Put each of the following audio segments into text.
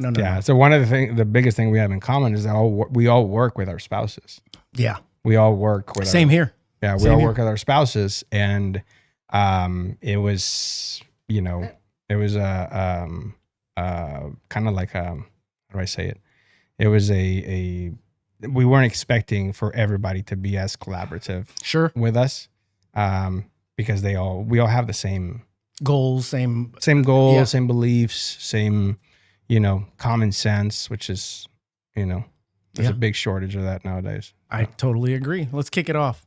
No. Yeah. So one of the biggest thing we have in common is that we all work with our spouses. Yeah. We all work with Same here. Yeah. We all work with our spouses. And it was, it was kind of like, how do I say it? It was we weren't expecting for everybody to be as collaborative with us. Because we all have the same goals, same goals, same beliefs, same, common sense, which is, there's a big shortage of that nowadays. I totally agree. Let's kick it off.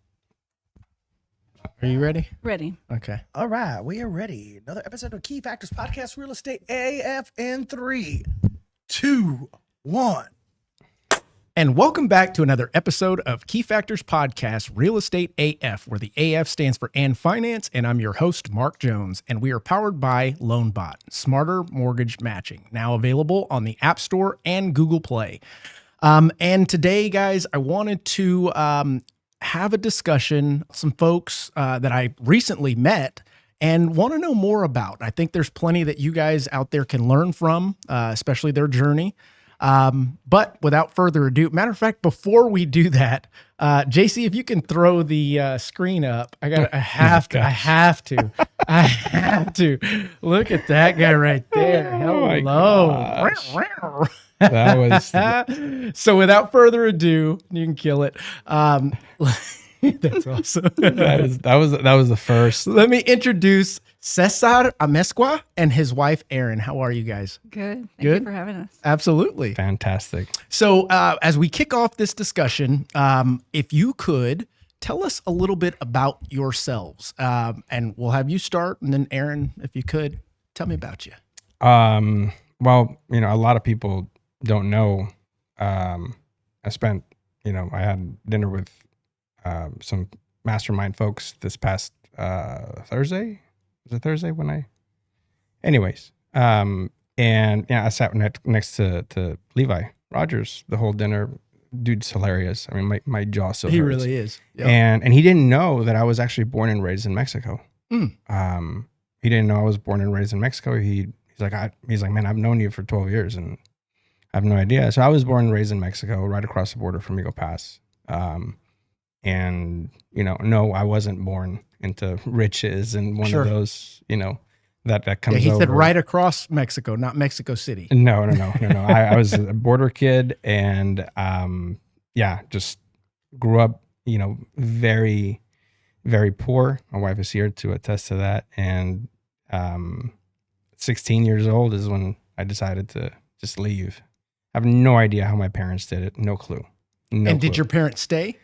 Are you ready? Ready. Okay. All right, we are ready. Another episode of Key Factors Podcast, Real Estate AF in 3, 2, 1. And welcome back to another episode of Key Factors Podcast, Real Estate AF, where the AF stands for And Finance, and I'm your host, Mark Jones, and we are powered by LoanBot, Smarter Mortgage Matching, now available on the App Store and Google Play. And today, guys, I wanted to have a discussion, some folks that I recently met and want to know more about. I think there's plenty that you guys out there can learn from, especially their journey. But without further ado, matter of fact, before we do that, JC, if you can throw the screen up, I have to look at that guy right there. Hello. That was so without further ado, you can kill it. That's awesome. that was the first. Let me introduce Cesar Amezcua and his wife, Erin. How are you guys? Good. Thank you for having us. Absolutely. Fantastic. So as we kick off this discussion, if you could tell us a little bit about yourselves, and we'll have you start, and then Erin, if you could, tell me about you. Well, a lot of people don't know. I had dinner with some mastermind folks this past Thursday. Was it Thursday anyways. And I sat next to Levi Rogers the whole dinner. Dude's hilarious. I mean, my jaw still hurts. He really is. Yep. And he didn't know that I was actually born and raised in Mexico. He didn't know I was born and raised in Mexico. He's like, man, I've known you for 12 years and I have no idea. So I was born and raised in Mexico, right across the border from Eagle Pass. And, no, I wasn't born into riches and one of those, that comes over. He said right across Mexico, not Mexico City. No. I was a border kid and, just grew up, very, very poor. My wife is here to attest to that. And 16 years old is when I decided to just leave. I have no idea how my parents did it. No clue. Did your parents stay?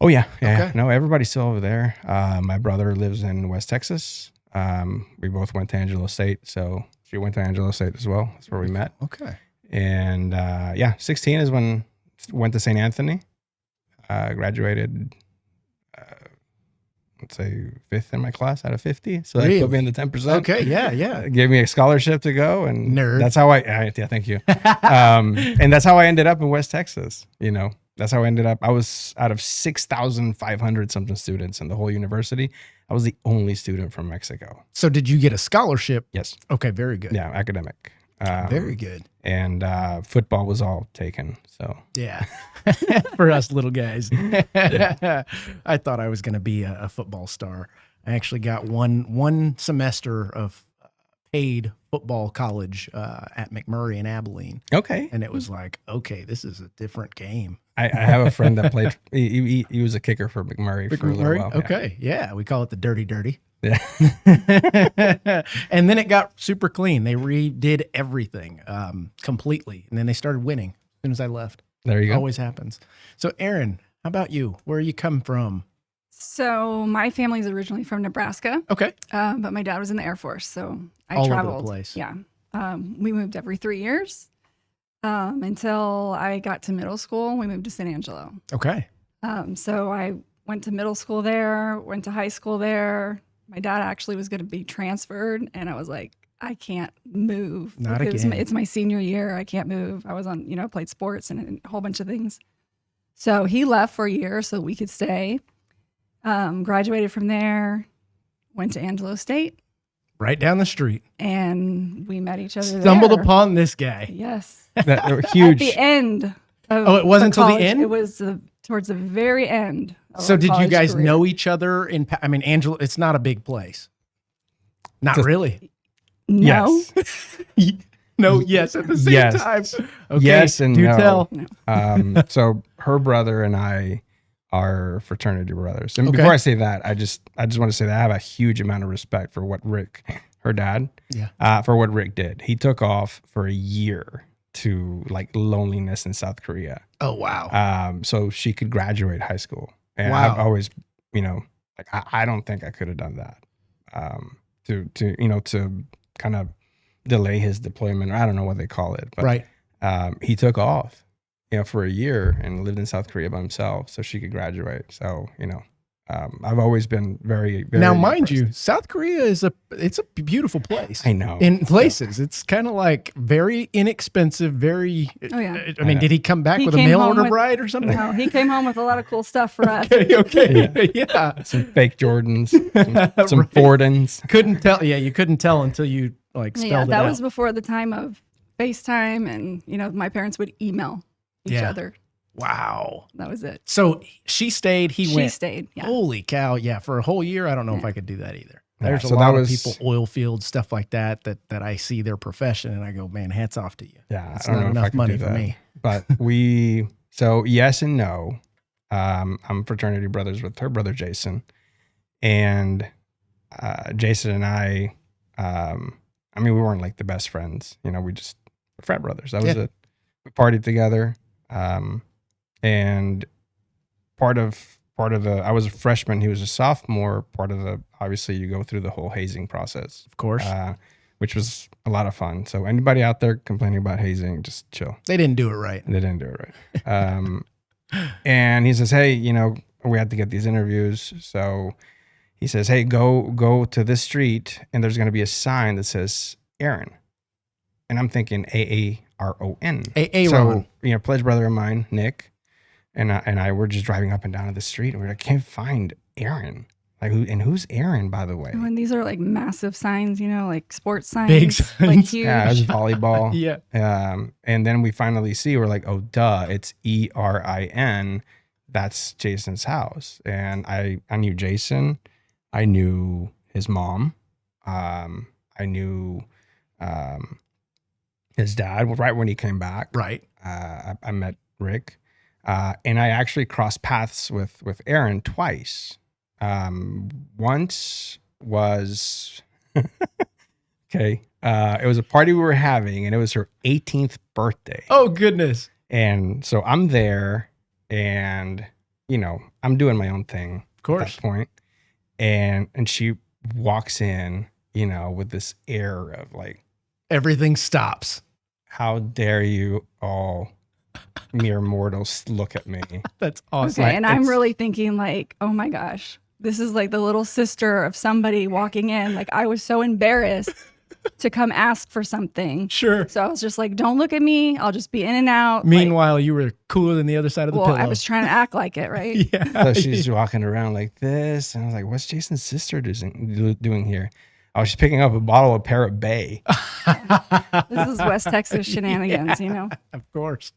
Oh, yeah. Okay. No, everybody's still over there. My brother lives in West Texas. We both went to Angelo State. So she went to Angelo State as well. That's where we met. Okay. And 16 is when I went to St. Anthony. Graduated, let's say 5th in my class out of 50. So that put me in the 10%. Okay. Yeah. Gave me a scholarship to go. And nerd. That's how thank you. And that's how I ended up in West Texas, That's how I ended up. I was out of 6,500 something students in the whole university. I was the only student from Mexico. So did you get a scholarship? Yes. Okay, very good. Yeah, academic. Very good. And football was all taken. So yeah, for us little guys. I thought I was going to be a football star. I actually got one semester of paid football college at McMurray in Abilene. Okay. And it was like, okay, this is a different game. I have a friend that played. He was a kicker for McMurray for a little while. Okay, yeah, we call it the dirty. Yeah. And then it got super clean. They redid everything completely, and then they started winning as soon as I left. There you go. Always happens. So, Erin, how about you? Where you come from? So my family's originally from Nebraska. Okay. But my dad was in the Air Force, so I all traveled. Over the place. Yeah. We moved every 3 years until I got to middle school. We moved to San Angelo. Okay. So I went to middle school there, went to high school there. My dad actually was going to be transferred, and I was like, I can't move. Not again. It's my senior year. I can't move. I was on, played sports and a whole bunch of things. So he left for a year so we could stay. Graduated from there, went to Angelo State. Right down the street. and we met each other Stumbled there. upon this guy. Yes. That were At huge. the end. Of Oh, it wasn't till the college. end? It was towards the very end. Of So our did you college guys career. know each other I mean, Angela, it's not a big place. Not Just- really. No. Yes. No, yes, at the same Yes. time. Okay, Yes and do no. tell. So her brother and I are fraternity brothers. And Okay. before I say that, I just want to say that I have a huge amount of respect for what Rick, her dad, for what Rick did. He took off for a year to like loneliness in South Korea. Oh, wow. So she could graduate high school. And Wow. I've always, like I don't think I could have done that. To kind of delay his deployment, or I don't know what they call it, but Right. he took off, for a year and lived in South Korea by himself so she could graduate. So, I've always been very, very Now, mind impressed. you, South Korea it's a beautiful place. I know. In places, it's kind of like very inexpensive, very. Oh, yeah. I mean, did he come back He with a came mail home order with- bride or something? No, he came home with a lot of cool stuff for us. Okay. Yeah. Some fake Jordans, some Right. Fordens. Couldn't tell. Yeah, you couldn't tell until you like spelled Yeah, it that out. was before the time of FaceTime, and my parents would email each Yeah. other. Wow. That was it. So she stayed. He She went. stayed. Yeah. Holy cow! Yeah, for a whole year, I don't know if Yeah. I could do that either. Yeah, There's a so lot that of was- people, oil fields, stuff like that I see their profession, and I go, man, hats off to you. Yeah, It's I don't not know if I enough could money do for that. me. But so yes and no. I'm fraternity brothers with her brother Jason, and Jason and I. We weren't like the best friends. We just frat brothers. That was Yeah. it. We partied together, and part of I was a freshman. He was a sophomore. Obviously you go through the whole hazing process, Of course, which was a lot of fun. So anybody out there complaining about hazing, just chill. they didn't do it right. They didn't do it right. And he says, hey, we had to get these interviews. So he says, hey, go to this street and there's going to be a sign that says Aaron. And I'm thinking Aaron. Aaron. So, pledge brother of mine, Nick, and I were just driving up and down to the street and we're like, I can't find Aaron. Like who's Aaron, by the way? Oh, and these are like massive signs, like sports signs. Big Like signs. huge. Yeah, it was volleyball. Yeah. And then we finally see, we're like, oh, duh, it's ERIN. That's Jason's house. And I knew Jason. I knew his mom. I knew his dad right when he came back. Right. I met Rick. And I actually crossed paths with Erin twice. Once was okay. It was a party we were having, and it was her 18th birthday. Oh goodness. And so I'm there, and I'm doing my own thing Of course. at that point. And she walks in, with this air of like, Everything stops. how dare you all mere mortals look at me? That's awesome. Okay, and I'm It's- really thinking like, oh my gosh, this is like the little sister of somebody walking in. Like I was so embarrassed to come ask for something. Sure. So I was just like, don't look at me. I'll just be in and out. Meanwhile, you were cooler than the other side of the Like, well, pillow. I was trying to act like it, right? Yeah. So she's walking around like this. And I was like, what's Jason's sister doing here? Oh, she's picking up a bottle of Parrot Bay. This is West Texas shenanigans, Of course.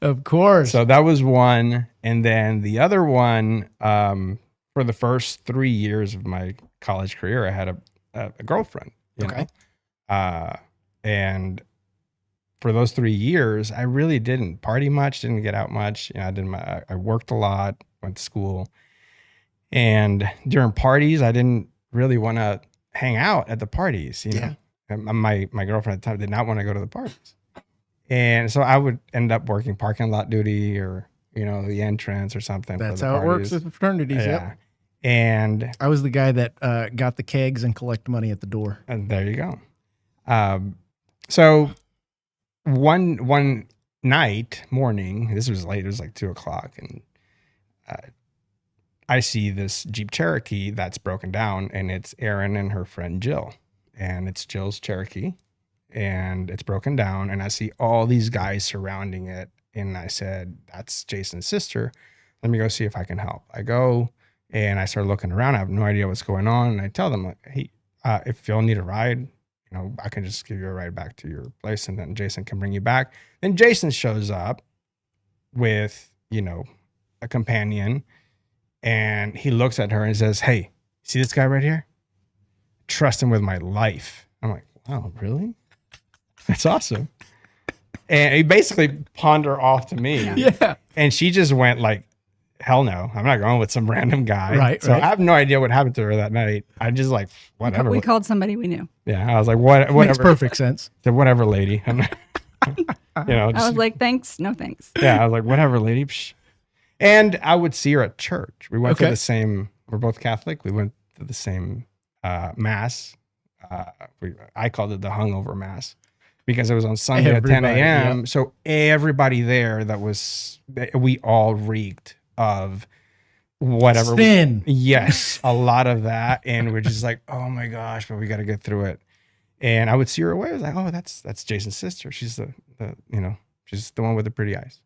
Of course. So that was one. And then the other one, for the first 3 years of my college career, I had a girlfriend. Okay. And for those 3 years, I really didn't party much, didn't get out much. I worked a lot, went to school. And during parties, I didn't really want to hang out at the parties, Yeah. And my girlfriend at the time did not want to go to the parties. And so I would end up working parking lot duty or, the entrance or something. for That's the how it works parties. with fraternities. Yeah. Yep. And I was the guy that got the kegs and collect money at the door. there you go. So one morning, this was late, it was like 2:00, and I see this Jeep Cherokee that's broken down, and it's Erin and her friend Jill, and it's Jill's Cherokee, and it's broken down, and I see all these guys surrounding it, and I said, that's Jason's sister. Let me go see if I can help. I go and I start looking around. I have no idea what's going on, and I tell them, like, hey, if you'll need a ride, I can just give you a ride back to your place, and then Jason can bring you back. Then Jason shows up with, a companion, and he looks at her and says, "Hey, see this guy right here? Trust him with my life." I'm like, "Wow, really? That's awesome." And he basically pawned her off to me. Yeah. And she just went like, "Hell no, I'm not going with some random guy." Right. So I have no idea what happened to her that night. I just like, whatever. We called somebody we knew. Yeah. I was like, whatever. Makes perfect sense. Said, "Whatever, lady." I'm not, I was like, thanks, no thanks. yeah. I was like, "Whatever, lady." Psh. And I would see her at church. We went to Okay. the same, we're both Catholic. We went to the same mass. I called it the hungover mass because it was on Sunday at 10 Everybody, a.m. yeah. So everybody there we all reeked of whatever. Sin. Yes, a lot of that. And we're just like, oh my gosh, but we got to get through it. And I would see her away. I was like, oh, that's Jason's sister. She's the she's the one with the pretty eyes.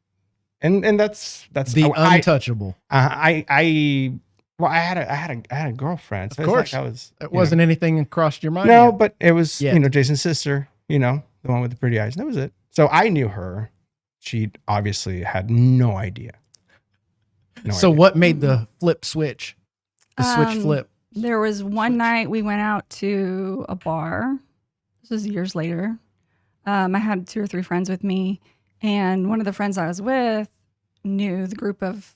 And that's The untouchable. I had a girlfriend. So Of it's course. like I was, It wasn't anything crossed your mind. no, yet. but it was, Yet. Jason's sister, the one with the pretty eyes. That was it. So I knew her. She obviously had no idea. So what made the flip switch? The switch flip. There was one night we went out to a bar. This was years later. I had 2 or 3 friends with me, and one of the friends I was with knew the group of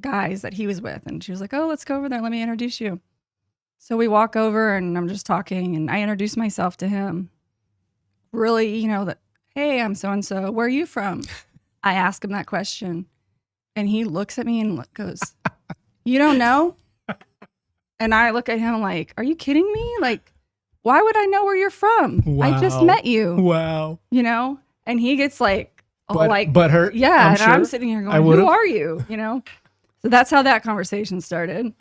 guys that he was with, and she was like, "Oh, let's go over there. Let me introduce you." So we walk over, and I'm just talking, and I introduce myself to him. Really, that, "Hey, I'm so and so. Where are you from?" I ask him that question, and he looks at me and goes, "You don't know?" And I look at him like, "Are you kidding me? Like, why would I know where you're from? I just Wow. met you." Wow. And he gets like, all But- like, but hurt, yeah. I'm And I'm sure. sitting here I going, would've. "Who are you?" So that's how that conversation started.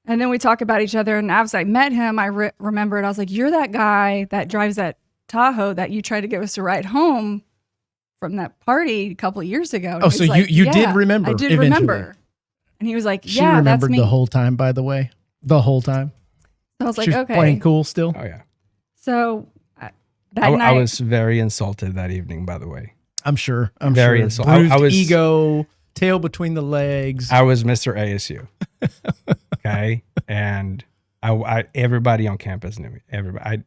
And then we talk about each other. And as I met him, I remembered, I was like, "You're that guy that drives that Tahoe that you tried to give us a ride home from that party a couple of years ago." And Oh, he so was like, you did "Yeah, remember I did eventually. remember." And he was like, She "Yeah, that's remembered me." the whole time, by the way. The whole time. So I was like, She was "Okay." playing cool still. Oh yeah. So that I night, was very insulted that evening, by the way. I'm sure. I'm Very sure. insulted. Bruised I was- ego, tail between the legs. I was Mr. ASU. Okay. And I everybody on campus knew me. Everybody.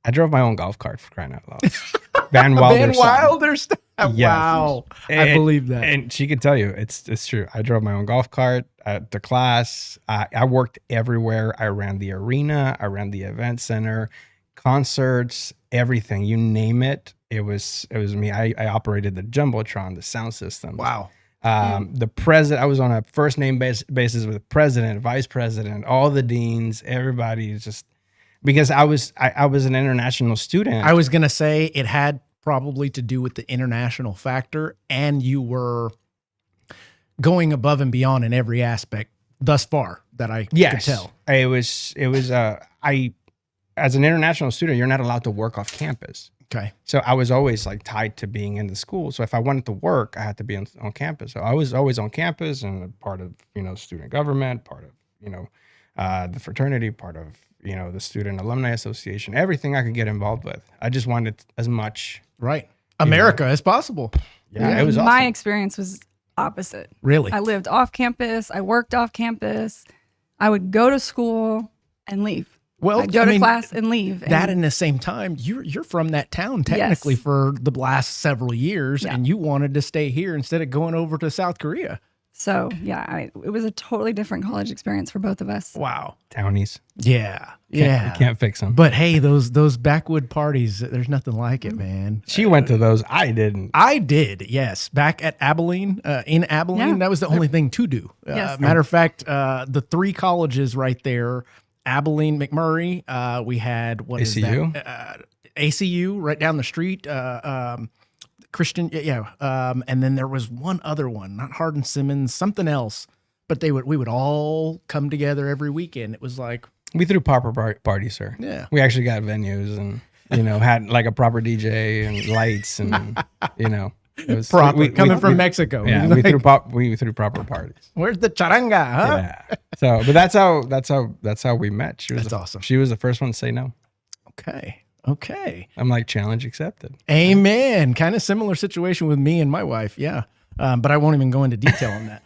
I drove my own golf cart, for crying out loud. Van Wilder. Van Wilder stuff. Yes. Wow. I believe that. And she could tell you it's true. I drove my own golf cart to class. I worked everywhere. I ran the arena. I ran the event center, concerts, everything. You name it. It was me. I operated the Jumbotron, the sound system. Wow. The president, I was on a first name basis with the president, vice president, all the deans, everybody, just because I was an international student. I was going to say it had probably to do with the international factor, and you were going above and beyond in every aspect thus far that I could tell. It was as an international student, you're not allowed to work off campus. Okay. So I was always like tied to being in the school. So if I wanted to work, I had to be on campus. So I was always on campus and a part of, student government, part of, the fraternity, part of, the student alumni association, everything I could get involved with. I just wanted as much. Right. America as possible. Yeah, it was my awesome. experience was opposite. Really? I lived off campus. I worked off campus. I would go to school and leave. Well, I'd go to class and leave. That in the same time, you're from that town technically Yes. for the last several years, Yeah. and you wanted to stay here instead of going over to South Korea. So yeah, it was a totally different college experience for both of us. Wow. Townies. Yeah. You Yeah. can't fix them. But hey, those backwood parties, there's nothing like it, man. She went to those. I didn't. I did, yes. Back at Abilene, in Abilene, Yeah. that was the only thing to do. Yes. Matter of fact, the 3 colleges right there, Abilene, McMurray, we had, what is ACU? that? ACU right down the street, Christian, and then there was one other one, not Hardin Simmons, something else. But we would all come together every weekend. It was like, We threw proper parties, sir. yeah. We actually got venues and, had like a proper DJ and lights and, It was Proper. Coming from Mexico. Yeah, Like, we threw proper parties. where's the charanga, huh? Yeah. So, but that's how we met. That's awesome. She was the first one to say no. Okay. I'm like, challenge accepted. Amen. Kind of similar situation with me and my wife. Yeah. But I won't even go into detail on that.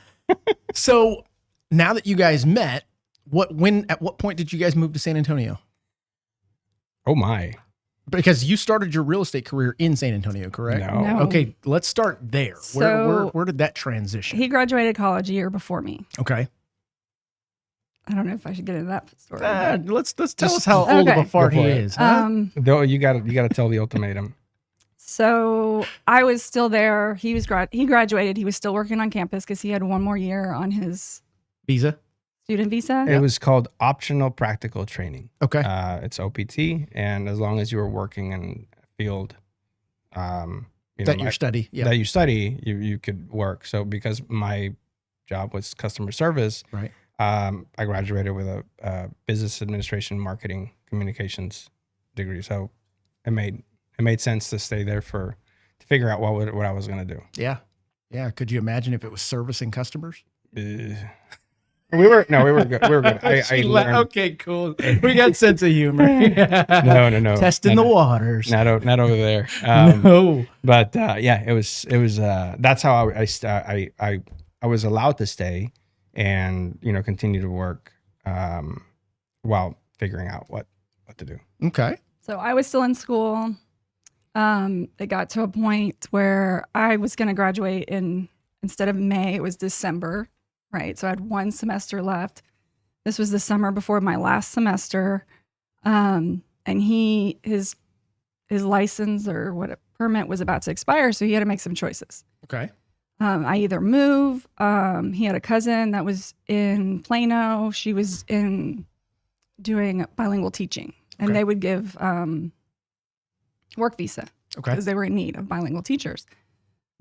So now that you guys met, at what point did you guys move to San Antonio? Oh my. Because you started your real estate career in San Antonio, correct? No. Okay, let's start there. Where did that transition? He graduated college a year before me. Okay. I don't know if I should get into that story. Let's tell us how old of a fart he is. Huh? Though you gotta tell the ultimatum. So I was still there. He graduated. He was still working on campus because he had one more year on his Visa. student visa. It was called optional practical training. Okay. It's OPT, and as long as you were working in a field, You study. Yeah. that you study, you could work. So because my job was customer service, Right. I graduated with a business administration, marketing, communications degree. So it made sense to stay there to figure out what I was going to do. Yeah. Yeah. Could you imagine if it was servicing customers? We were good. We were good. I learned. Okay, cool. We got sense of humor. No. Testing the waters. Not over there. No. But yeah, it was. That's how I was allowed to stay and continue to work while figuring out what to do. Okay. So I was still in school. It got to a point where I was going to graduate instead of May, it was December, right? So I had one semester left. This was the summer before my last semester. And his license or permit was about to expire. So he had to make some choices. Okay. I either move. He had a cousin that was in Plano. She was doing bilingual teaching, and they would give work visa because they were in need of bilingual teachers.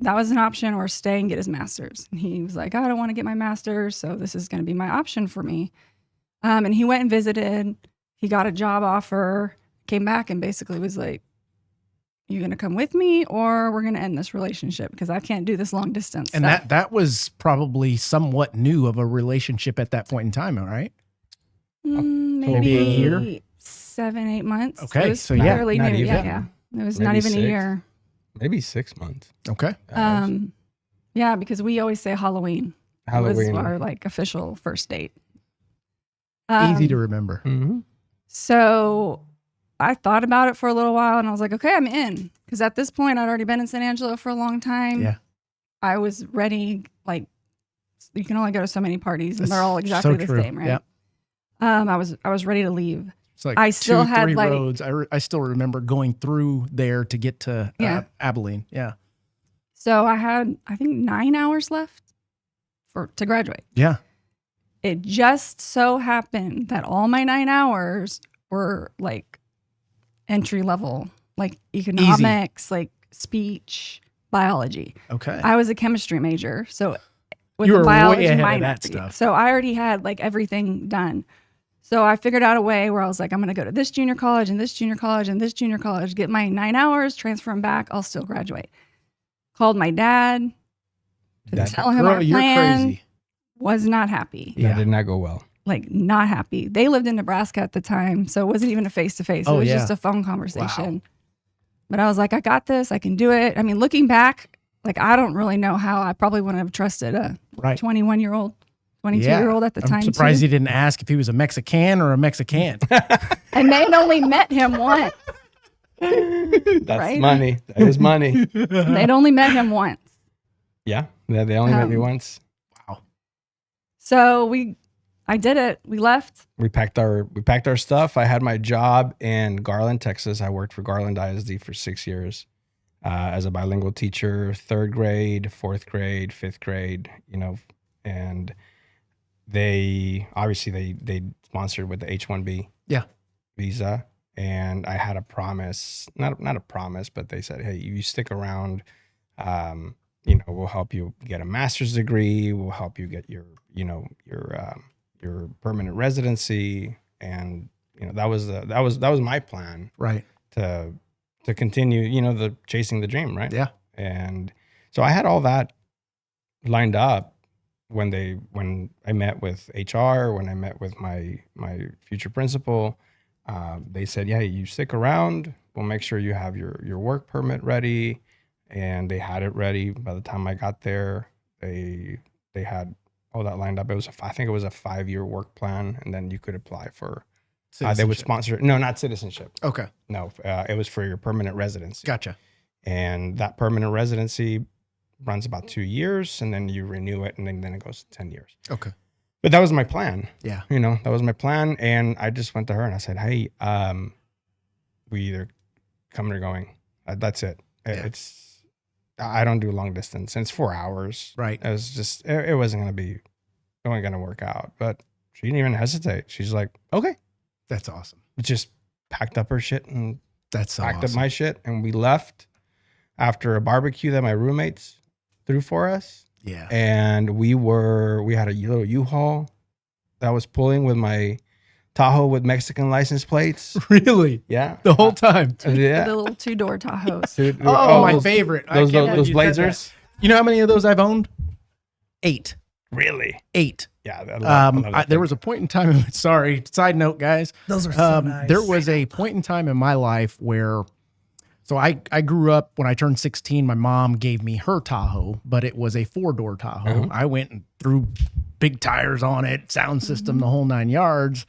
That was an option, or stay and get his master's. And he was like, I don't want to get my master's, so this is going to be my option for me. And he went and visited. He got a job offer, came back, and basically was like, you going to come with me, or we're going to end this relationship because I can't do this long distance And stuff. that was probably somewhat new of a relationship at that point in time, all right? Maybe a year? 7-8 months. Okay, It was so yeah, fairly not new. even. Yeah. It was Maybe not even 6. a year. Maybe 6 months. Okay. Yeah, because we always say Halloween. Halloween. Was our official first date. Easy to remember. Mm-hmm. So I thought about it for a little while, and I was like, okay, I'm in. Because at this point, I'd already been in San Angelo for a long time. Yeah. I was ready. You can only go to so many parties, and they're all That's exactly so the true. same, right? Yeah. I was ready to leave. It's like I still 2-3 had, roads. I still remember going through there to get to Abilene. Yeah. So I had, I think, 9 hours left to graduate. Yeah. It just so happened that all my 9 hours were entry level, economics, speech, biology. Okay. I was a chemistry major, so with You a were biology way ahead of minor. that stuff. So I already had everything done. So I figured out a way where I was like, I'm going to go to this junior college and this junior college and this junior college, get my 9 hours, transfer them back. I'll still graduate. Called my dad to tell him our You're plan. crazy. Was not happy. That did not go well. Not happy. They lived in Nebraska at the time, so it wasn't even a face-to-face. It was just a phone conversation. Wow. But I was like, I got this. I can do it. I mean, looking back, I don't really know how. I probably wouldn't have trusted a 21-year-old, 22-year-old at the time. I'm surprised you didn't ask if he was a Mexican or a Mexican. And they'd only met him once. That's money. That is money. They'd only met him once. Yeah. They only met me once. Wow. So I did it. We left. We packed our stuff. I had my job in Garland, Texas. I worked for Garland ISD for 6 years as a bilingual teacher, 3rd grade, 4th grade, 5th grade, and they sponsored with the H-1B visa. And I had a promise, not a promise, but they said, hey, you stick around, we'll help you get a master's degree. We'll help you get your permanent residency. And, that was my plan. Right. To continue, the chasing the dream. Right. Yeah. And So I had all that lined up when I met with HR, when I met with my future principal. They said, yeah, you stick around. We'll make sure you have your work permit ready. And they had it ready by the time I got there. They had all that lined up. I think it was a 5-year work plan, and then you could apply for. They would sponsor. No, not citizenship. Okay. No, it was for your permanent residency. Gotcha. And that permanent residency runs about 2 years, and then you renew it, and then it goes to 10 years. Okay. But that was my plan. Yeah. That was my plan. And I just went to her and I said, hey, we either coming or going. That's it. Yeah. I don't do long distance. And it's 4 hours. Right. It was just, it wasn't going to work out. But she didn't even hesitate. She's like, okay. That's awesome. Just packed up her shit and That's so packed awesome. up my shit. And we left after a barbecue that my roommates threw for us. Yeah. And we had a little U-Haul that was pulling with my Tahoe with Mexican license plates. Really? Yeah. The whole time. Yeah. The little 2-door Tahoes. Dude, Oh, my those- favorite. I Those, can't those, believe those you said that. Blazers. You know how many of those I've owned? 8. Really? 8. Yeah. I love that There thing. was a point in time. Sorry. Side note, guys. Those are so nice. There was a point in time in my life where, so I grew up when I turned 16, my mom gave me her Tahoe, but it was a 4-door Tahoe. I went and threw big tires on it, sound system, the whole 9 yards,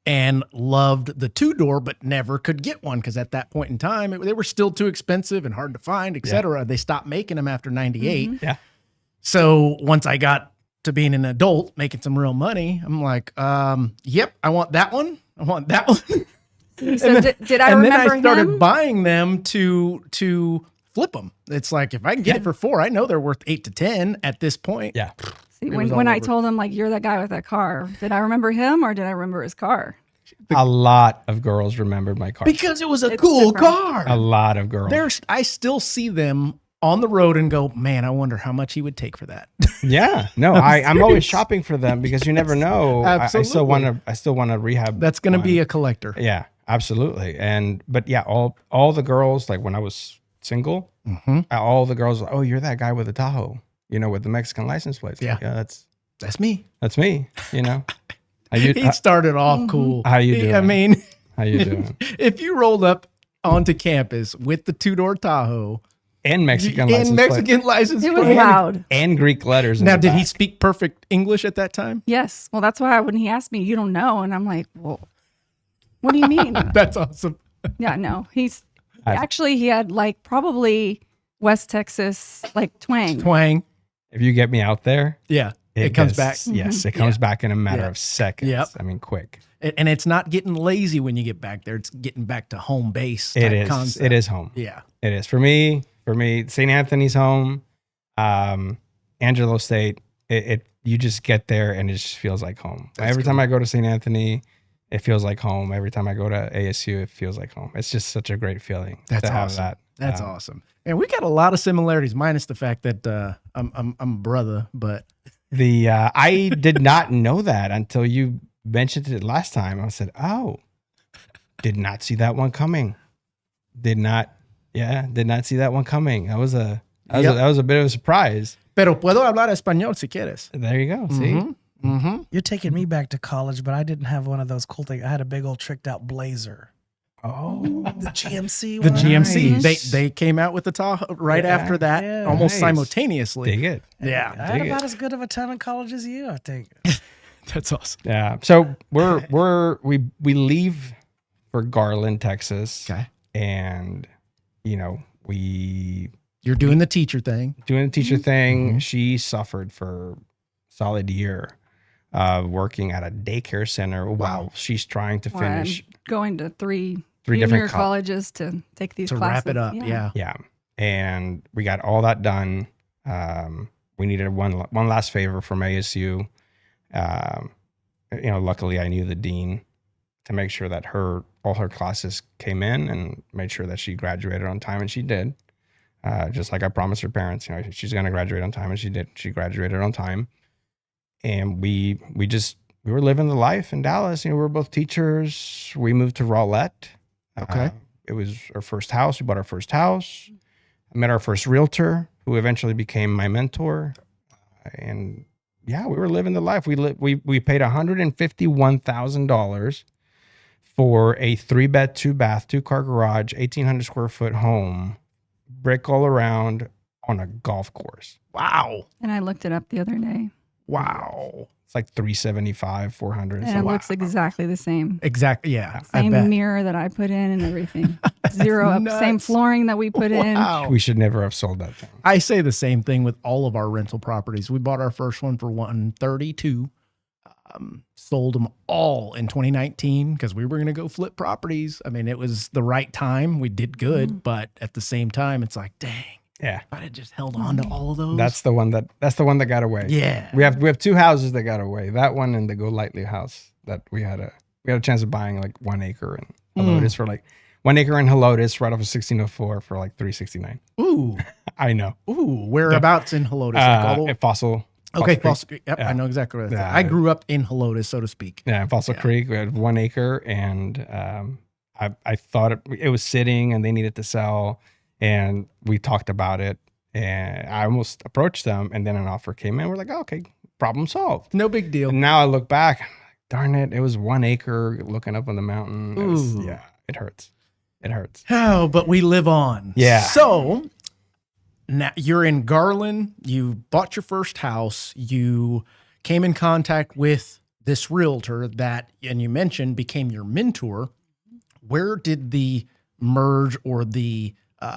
and loved the 2-door, but never could get one because at that point in time, they were still too expensive and hard to find, et cetera. They stopped making them after 98. Yeah. So once I got to being an adult, making some real money, I'm like, yep, I want that one. I want that one. So did I And then remember I started him? buying them to flip them. It's like, if I can get it for 4, I know they're worth 8 to 10 at this point. Yeah. See, was when all I over. told him, like, you're that guy with that car, did I remember him or did I remember his car? A lot of girls remembered my car. Because it was a It's cool different. car. A lot of girls. I still see them on the road and go, man, I wonder how much he would take for that. Yeah. No, I'm always serious. shopping for them because you never know. I still Absolutely. want to rehab. That's going to one. be a collector. Yeah, absolutely. But yeah, all the girls, like when I was single, all the girls, oh, you're that guy with the Tahoe, with the Mexican license plates. Yeah. Like, yeah, That's me. that's me. He started off cool. How you doing? I mean, How you doing? if you rolled up onto campus with the 2-door Tahoe And Mexican and license Mexican license It was plate. loud. and Greek letters. in Now, the did he back. speak perfect English at that time? Yes. Well, that's why when he asked me, you don't know. And I'm like, well, what do you mean? That's awesome. Yeah, no. He had like probably West Texas, like twang. Twang. If you get me out there, Yeah. It comes back. gets- Yes, it comes back in a matter Yeah. of seconds. Yep. I mean, quick. And it's not getting lazy when you get back there. It's getting back to home base. It type is. Concept. It is home. Yeah. It is for me. St. Anthony's home. Angelo State. You just get there and it just feels like home. Every time I go to St. Anthony, it feels like home. Every time I go to ASU, it feels like home. It's just such a great feeling That's to have awesome. that. That's awesome. And we got a lot of similarities, minus the fact that I'm a brother, but I did not know that until you mentioned it last time. I said, "Oh, did not see that one coming. Did not see that one coming." That was a bit of a surprise. pero puedo hablar español si quieres. There you go. See, Mm-hmm. You're taking me back to college, but I didn't have one of those cool things. I had a big old tricked out Blazer. oh, The GMC The one. GMC, Nice. they came out with the Tahoe right Yeah. after that, Yeah. almost Nice. simultaneously. dig it. Yeah, I had dig about it. as good of a time in college as you, I think. that's awesome. Yeah. So we leave for Garland, Texas, Okay, and we you're doing the teacher thing. doing the teacher thing. She suffered for a solid year, working at a daycare center. Wow. She's trying to Or I'm finish going to three three junior different colleges to take these To classes. wrap it up, yeah. Yeah. And we got all that done. We needed one last favor from ASU. Luckily I knew the dean to make sure that all her classes came in and made sure that she graduated on time, and she did. Just like I promised her parents, she's going to graduate on time, and she did. She graduated on time. And we were living the life in Dallas. We were both teachers. We moved to Rowlett. Okay. It was our first house. We bought our first house. I met our first realtor, who eventually became my mentor. And yeah, we were living the life. We paid $151,000 for a 3-bed, 2-bath, 2-car garage, 1,800 square foot home, brick all around on a golf course. Wow. And I looked it up the other day. Wow. It's like 375, 400. And it looks exactly the same. Exactly. Yeah. I Same bet. mirror that I put in and everything. Zero up. Same nuts. flooring that we put in. Wow. We should never have sold that thing. I say the same thing with all of our rental properties. We bought our first one for $132. Sold them all in 2019 because we were going to go flip properties. I mean, it was the right time. We did good, but at the same time, it's like, dang, Yeah. if I'd have just held on to all of those. That's the one that got away. yeah. We have 2 houses that got away. That one and the Go Lightly house that we had a chance of buying like 1 acre in Helotes for like 1 acre in Helotes right off of 1604 for like $369. Ooh. I know. Ooh. Whereabouts in Helotes? Like all the- At Fossil. okay. Creek. Fossil, yep. Yeah. I know exactly what that's. Yeah. I grew up in Helotes, so to speak. Yeah, in Fossil Yeah. Creek. We had 1 acre, and I thought it was sitting, and they needed to sell, and we talked about it, and I almost approached them, and then an offer came in. We're like, oh, okay, problem solved. No big deal. And now I look back, darn it, it was 1 acre looking up on the mountain. Ooh. Yeah, it hurts. It hurts. Oh, but we live on. Yeah. So now you're in Garland. You bought your first house. You came in contact with this realtor that, and you mentioned, became your mentor. Where did the merge or the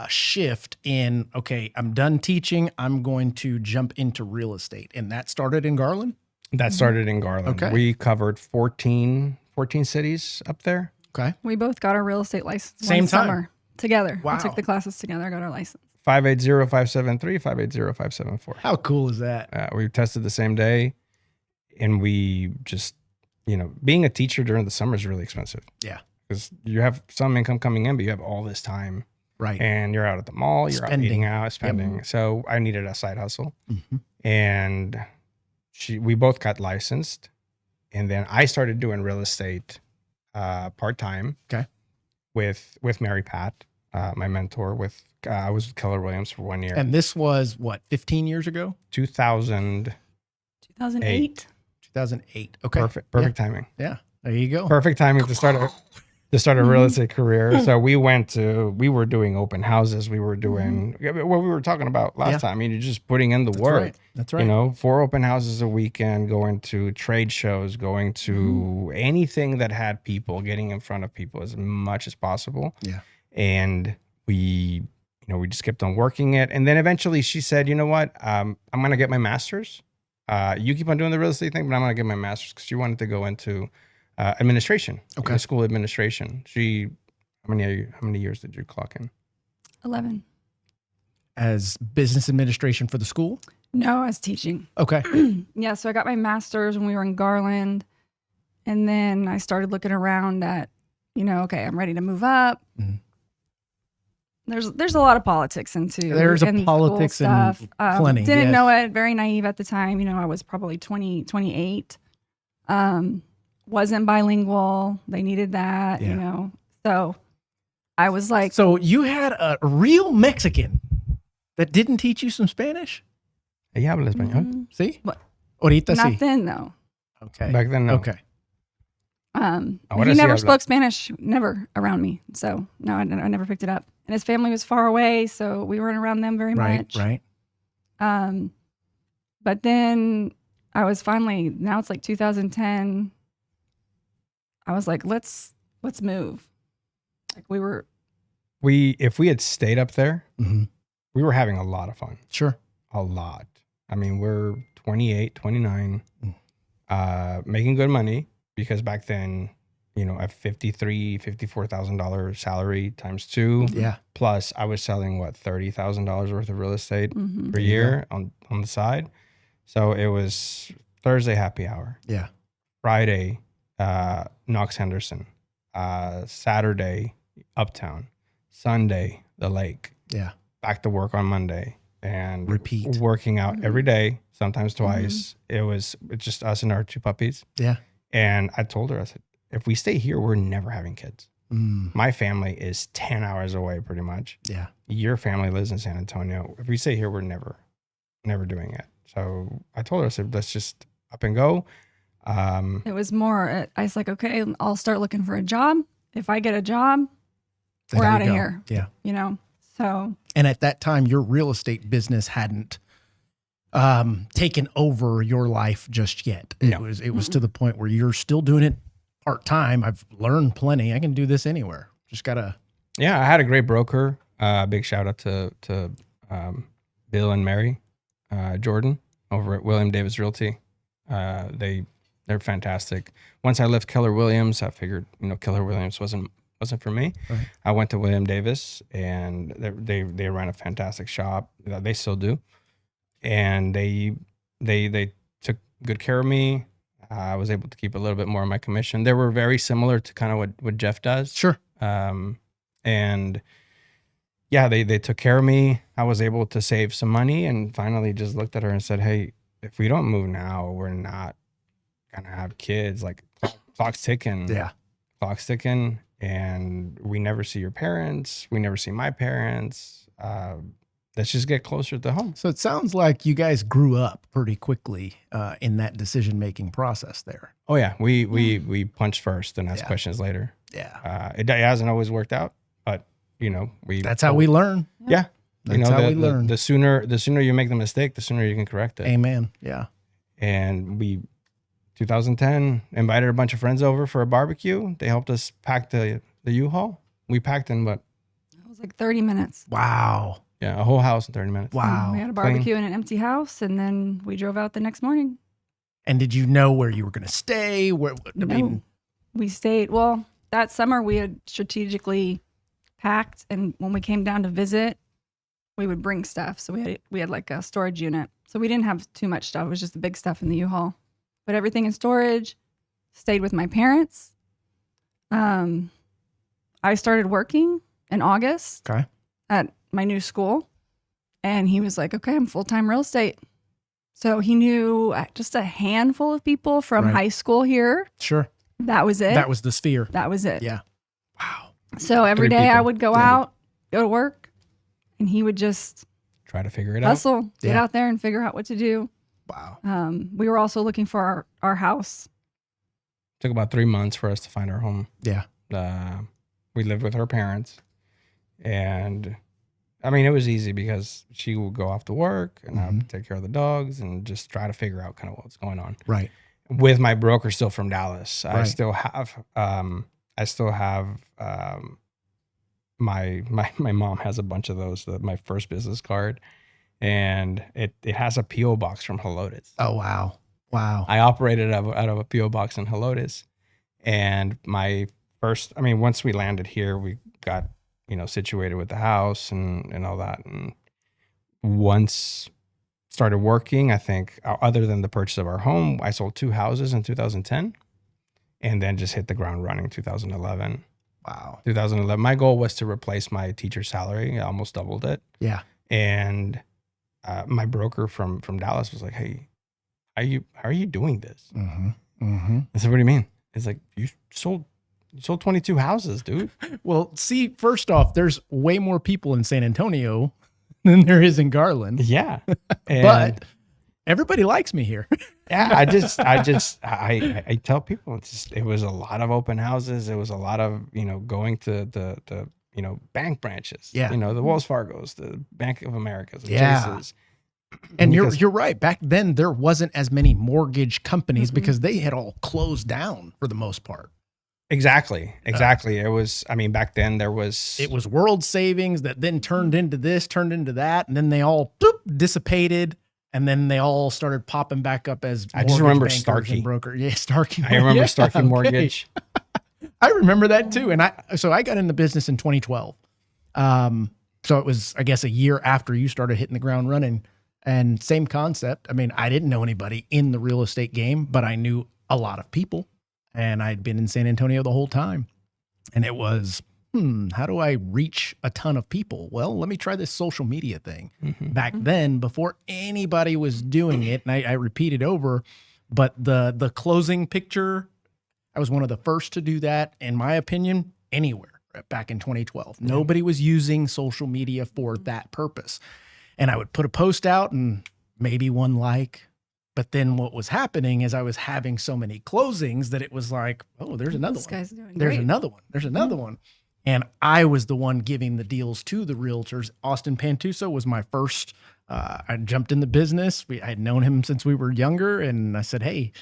shift in, okay, I'm done teaching, I'm going to jump into real estate? And that started in Garland? That started in Garland. Okay. We covered 14 cities up there. Okay. We both got our real estate license Same one time. summer together. Wow. We took the classes together, got our license. 580-573, 580-574. How cool is that? We tested the same day, and we just, being a teacher during the summer is really expensive. Yeah. Because you have some income coming in, but you have all this time, Right. and you're out at the mall, you're out Spending. eating out, spending. So I needed a side hustle, Mhm. and we both got licensed, and then I started doing real estate part time. Okay. With Mary Pat, my mentor. I was with Keller Williams for 1 year. And this was what, 15 years ago? 2000. 2008. 2008. Okay. Perfect timing. Yeah. There you go. Perfect timing to start a real estate career. So we were doing open houses. We were doing what we were talking about last Yeah. time. I mean, you're just putting in the work. Right. That's right. 4 open houses a weekend, going to trade shows, going to anything that had people, getting in front of people as much as possible. Yeah. And we just kept on working it. And then eventually she said, you know what? I'm going to get my master's. You keep on doing the real estate thing, but I'm going to get my master's, because she wanted to go into administration. Okay. School administration. How many years did you clock in? 11. As business administration for the school? No, I was teaching. Okay. Yeah, so I got my master's when we were in Garland. And then I started looking around at, okay, I'm ready to move up. Mhm. There's a lot of politics into There's a in politics school and stuff. plenty, Didn't yes. know it. Very naive at the time. I was probably 28. Wasn't bilingual. They needed that, Yeah. So I was like, So you had a real Mexican that didn't teach you some Spanish? Ella habla español. See? What? Ahorita not sí. then though. Okay. Back then, no. Okay. Ahora He sí never habla. spoke Spanish, never around me. So no, I never picked it up. And his family was far away, so we weren't around them very Right. much. Right. But then I was finally, now it's like 2010. I was like, let's move. Like If we had stayed up there, Mhm. we were having a lot of fun. Sure. A lot. I mean, we're 28, 29, making good money, because back then, a $54,000 salary times 2. Yeah. Plus I was selling $30,000 worth of real estate Mhm. per There you year on the side. So it was Thursday happy hour, Yeah. Friday, Knox Henderson, Saturday, Uptown, Sunday, the lake, Yeah. back to work on Monday, and Repeat. working out every day, sometimes twice. It's just us and our 2 puppies. Yeah. And I told her, I said, if we stay here, we're never having kids. My family is 10 hours away pretty much. Yeah. Your family lives in San Antonio. If we stay here, we're never doing it. So I told her, I said, let's just up and go. It was more, I was like, okay, I'll start looking for a job. If I get a job, Then we're there out you of go. here. Yeah. You know, so And at that time, your real estate business hadn't taken over your life just yet. It No. was to the point where you're still doing it part time. I've learned plenty. I can do this anywhere. Just gotta. Yeah, I had a great broker. Big shout out to Bill and Mary Jordan over at William Davis Realty. They're fantastic. Once I left Keller Williams, I figured Keller Williams wasn't for me. Right. I went to William Davis, and they ran a fantastic shop. They still do, and they took good care of me. I was able to keep a little bit more of my commission. They were very similar to kind of what Jeff does. Sure. And yeah, they took care of me. I was able to save some money, and finally just looked at her and said, hey, if we don't move now, we're not going to have kids. Like, clock's ticking. Yeah. Clock's ticking, and we never see your parents. We never see my parents. Let's just get closer to home. So it sounds like you guys grew up pretty quickly in that decision-making process there. Oh yeah, we punched first and asked Yeah. questions later. Yeah. It hasn't always worked out, but That's how we learn. Yeah. That's how we learn. The sooner you make the mistake, the sooner you can correct it. Amen. Yeah. And we, 2010, invited a bunch of friends over for a barbecue. They helped us pack the U-Haul. We packed in it was like 30 minutes. Wow. a whole house in 30 minutes. Wow. We had a barbecue in an empty house, and then we drove out the next morning. And did you know where you were going to stay? Where, No. We stayed. Well, that summer we had strategically packed, and when we came down to visit, we would bring stuff. So we had like a storage unit. So we didn't have too much stuff. It was just the big stuff in the U-Haul. But everything in storage. Stayed with my parents. I started working in August Okay. at my new school, and he was like, okay, I'm full-time real estate. So he knew just a handful of people from Right. high school here. Sure. That was it. That was the sphere. That was it. Yeah. Wow. So every 3 day I people. would go Yeah. out, go to work, and he would just Try to figure it out. hustle, get Yeah. out there and figure out what to do. Wow. We were also looking for our house. Took about 3 months for us to find our home. Yeah. We lived with her parents, and I mean, it was easy because she would go off to work, and I would take care of the dogs and just try to figure out kind of what's going on. Right. With my broker still from Dallas, I Right. still have my mom has a bunch of those. My first business card, and it has a PO box from Helotes. Oh, wow. Wow. I operated out of a PO box in Helotes, and once we landed here, we got situated with the house and all that, and once started working, I think other than the purchase of our home, I sold 2 houses in 2010, and then just hit the ground running 2011. Wow. 2011, my goal was to replace my teacher salary. I almost doubled it, Yeah. and my broker from Dallas was like, "Hey, how are you doing this?" Mm-hmm. Mm-hmm. I said, "What do you mean?" It's like, you sold 22 houses, dude. Well, see, first off, there's way more people in San Antonio than there is in Garland, Yeah. And but everybody likes me here. yeah, I tell people it was a lot of open houses. It was a lot of, going to the bank branches. Yeah. The Wells Fargos, the Bank of Americas, the Yeah. Chases. And Because- you're right. Back then, there wasn't as many mortgage companies Mhm. because they had all closed down for the most part. Exactly. It was, back then there was, It was World Savings that then turned into this, turned into that, and then they all dissipated, and then they all started popping back up as I just mortgage remember bankers Starkey. and broker. Yeah, Starkey. I remember Yeah, Starkey okay. Mortgage. I remember that too. And I got in the business in 2012. So it was, I guess, a year after you started hitting the ground running, and same concept. I didn't know anybody in the real estate game, but I knew a lot of people, and I'd been in San Antonio the whole time. And it was, how do I reach a ton of people? Well, let me try this social media thing. Mhm. Back then, before anybody was doing it, and I repeated over, but the closing picture, I was one of the first to do that, in my opinion, anywhere back in 2012. Nobody was using social media for that purpose. And I would put a post out and maybe one like. But then what was happening is I was having so many closings that it was like, oh, there's another This one. guy's doing There's great. another one. There's another one. And I was the one giving the deals to the realtors. Austin Pantuso was my first. I jumped in the business. I had known him since we were younger. And I said, hey,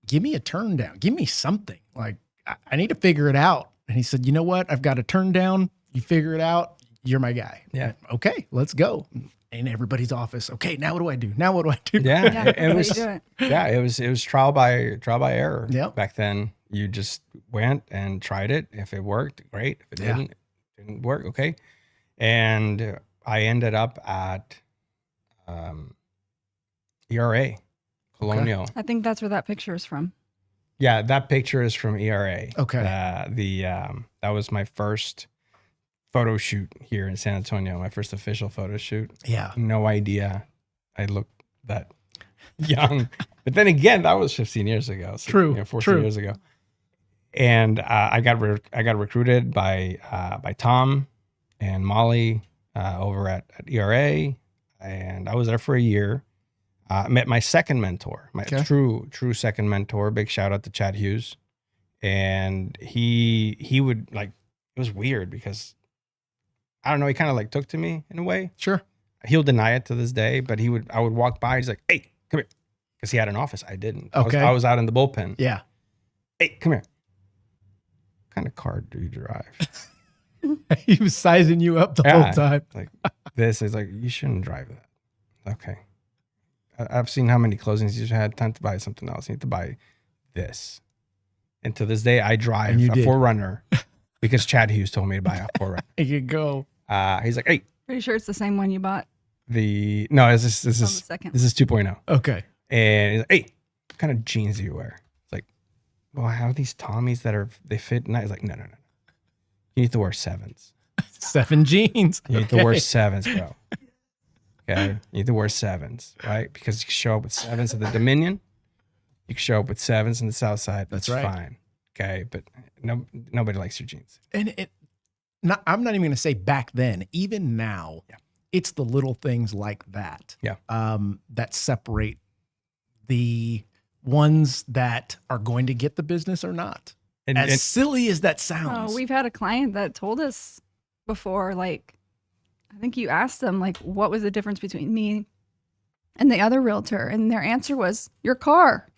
give me a turn down. Give me something. Like, I need to figure it out. And he said, you know what? I've got a turn down. You figure it out. You're my guy. Yeah. Okay, let's go. In everybody's office. Okay, now what do I do? Now what do I do? Yeah, Yeah, it that's was. how you do it. Yeah, it was trial by error. Yep. Back then, you just went and tried it. If it worked, great. If it Yeah. didn't work, okay. And I ended up at ERA, Colonial. I think that's where that picture is from. Yeah, that picture is from ERA. Okay. That was my first photo shoot here in San Antonio. My first official photo shoot. Yeah. No idea I looked that young. But then again, that was 15 years ago. So, True, 14 true. years ago. And I got recruited by Tom and Molly over at ERA, and I was there for a year. I met my second mentor, my Okay. true second mentor. Big shout out to Chad Hughes. And he would, like, it was weird because I don't know, he kind of like took to me in a way. Sure. He'll deny it to this day, but I would walk by. He's like, hey, come here. Because he had an office. I didn't. Okay. I was out in the bullpen. Yeah. Hey, come here. What kind of car do you drive? He was sizing you up the Yeah. whole time. Like, this is like, you shouldn't drive that. Okay. I've seen how many closings you've had. Time to buy something else. You need to buy this. And to this day, I drive And you a did. 4Runner because Chad Hughes told me to buy a 4Runner. There you go. He's like, hey, Pretty sure it's the same one you bought no, this on the is second. 2.0. Okay. And he's like, hey, what kind of jeans do you wear? It's like, well, I have these Tommies they fit nice. He's like, no. You need to wear 7s. 7 jeans. You need to wear Okay. 7s, bro. Okay? You need to wear 7s, right? Because you can show up with 7s at the Dominion. You can show up with 7s in the South Side. That's That's right. fine. Okay? But nobody likes your jeans. And I'm not even going to say back then, even now, Yeah. it's the little things like that. Yeah. That separate the ones that are going to get the business or not. As silly as that sounds. Oh, we've had a client that told us before, like, I think you asked them, like, what was the difference between me and the other realtor? And their answer was, your car.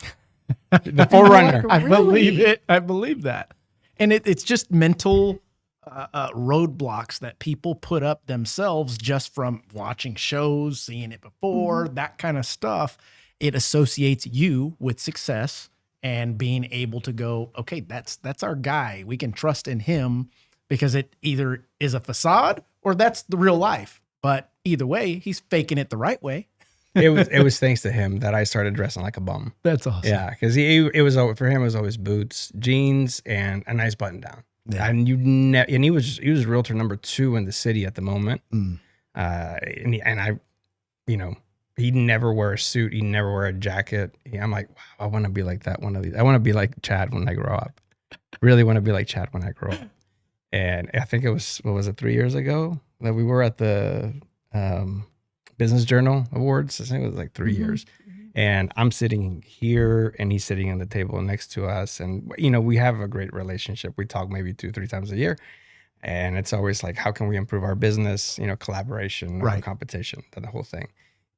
the 4Runner. I believe Really? it. I believe that. And it's just mental roadblocks that people put up themselves just from watching shows, seeing it before, that kind of stuff. It associates you with success and being able to go, okay, that's our guy. We can trust in him because it either is a facade or that's the real life. But either way, he's faking it the right way. It was thanks to him that I started dressing like a bum. That's awesome. Yeah, because for him it was always boots, jeans, and a nice button down. Yeah. And he was realtor number 2 in the city at the moment. Mm. He'd never wear a suit. He'd never wear a jacket. I'm like, wow, I want to be like that one of these. I want to be like Chad when I grow up. Really want to be like Chad when I grow up. And I think it was, 3 years ago that we were at the Business Journal Awards. I think it was like 3 years. And I'm sitting here and he's sitting on the table next to us. And, we have a great relationship. We talk maybe 2-3 times a year. And it's always like, how can we improve our business? Collaboration, Right. competition, the whole thing.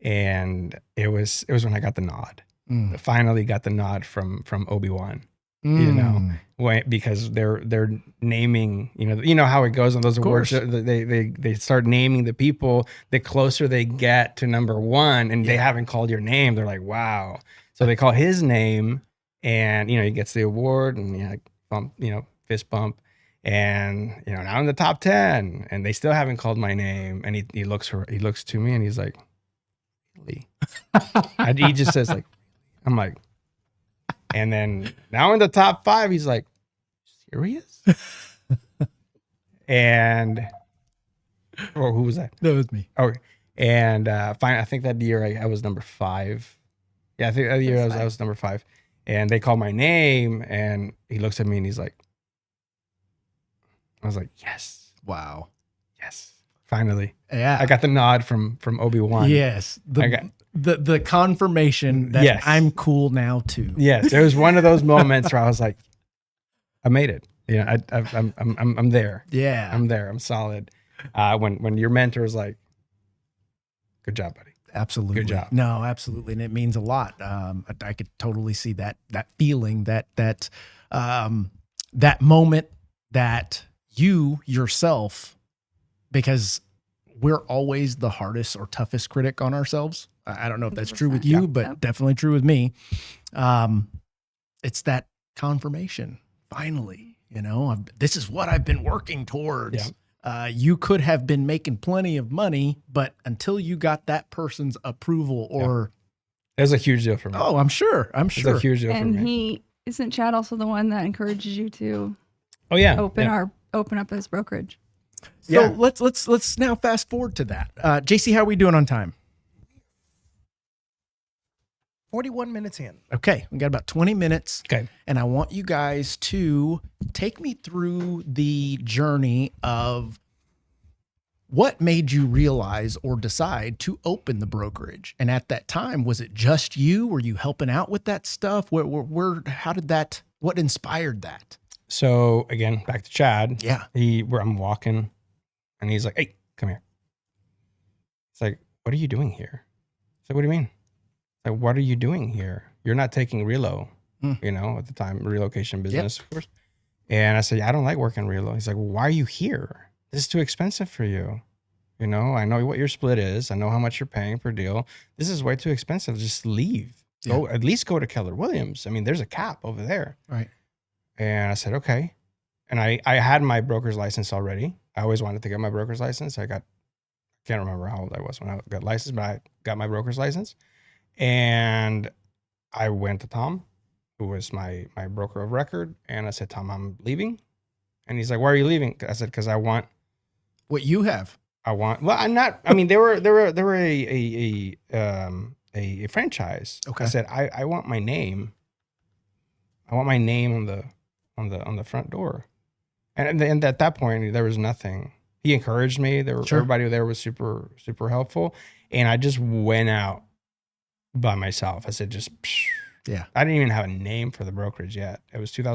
And it was when I got the nod. Mm. I finally got the nod from Obi-Wan, Mm. because they're naming, you know how it goes on those awards. course. They start naming the people. The closer they get to number 1, and they Yeah. haven't called your name, they're like, wow. So they call his name, and he gets the award, and bump, fist bump. And now in the top 10, and they still haven't called my name. And he looks to me and he's like, really? And he just says, like, I'm like, and then now in the top 5, he's like, serious? And who was that? That was me. Okay. And I think that year I was number 5. Yeah, I think that year I was number 5. And they called my name, and he looks at me and he's like, I was like, yes, Wow. yes, finally. Yeah. I got the nod from Obi-Wan. Yes. The confirmation that Yes. I'm cool now too. Yes, it was one of those moments where I was like, I made it. I'm there. Yeah. I'm there. I'm solid. When your mentor is like, good job, buddy. Absolutely. Good job. No, absolutely. And it means a lot. I could totally see that feeling, that moment that you yourself, because we're always the hardest or toughest critic on ourselves. I don't know if that's true with you, 100%. but Yep. definitely true with me. It's that confirmation. Finally, this is what I've been working towards. Yeah. You could have been making plenty of money, but until you got that person's approval or, It was a huge deal for me. oh, I'm sure. It was a huge deal for And me. isn't Chad also the one that encourages you to Oh yeah. open up his brokerage? So Yeah. let's now fast forward to that. JC, how are we doing on time? 41 minutes in. Okay, we got about 20 minutes. Okay. And I want you guys to take me through the journey of what made you realize or decide to open the brokerage. And at that time, was it just you? Were you helping out with that stuff? How did that, what inspired that? So again, back to Chad. Yeah. Where I'm walking, and he's like, "Hey, come here." It's like, "What are you doing here?" It's like, "What do you mean?" It's like, "What are you doing here? You're not taking relo." At the time, relocation business, of course. And I said, "I don't like working relo." He's like, "Well, why are you here? This is too expensive for you. I know what your split is. I know how much you're paying per deal. This is way too expensive. Just leave. Go at least go to Keller Williams. I mean, there's a cap over there." Right. And I said, okay. And I had my broker's license already. I always wanted to get my broker's license. Can't remember how old I was when I got licensed, but I got my broker's license. And I went to Tom, who was my broker of record. And I said, "Tom, I'm leaving." And he's like, "Why are you leaving?" I said, "Because I want What you have. well, I'm not, I mean, they were a franchise." Okay. I said, I want my name. I want my name on the front door. And at that point, there was nothing. He encouraged me. Sure. Everybody there was super, super helpful. And I just went out by myself. I said, Yeah. I didn't even have a name for the brokerage yet. It was July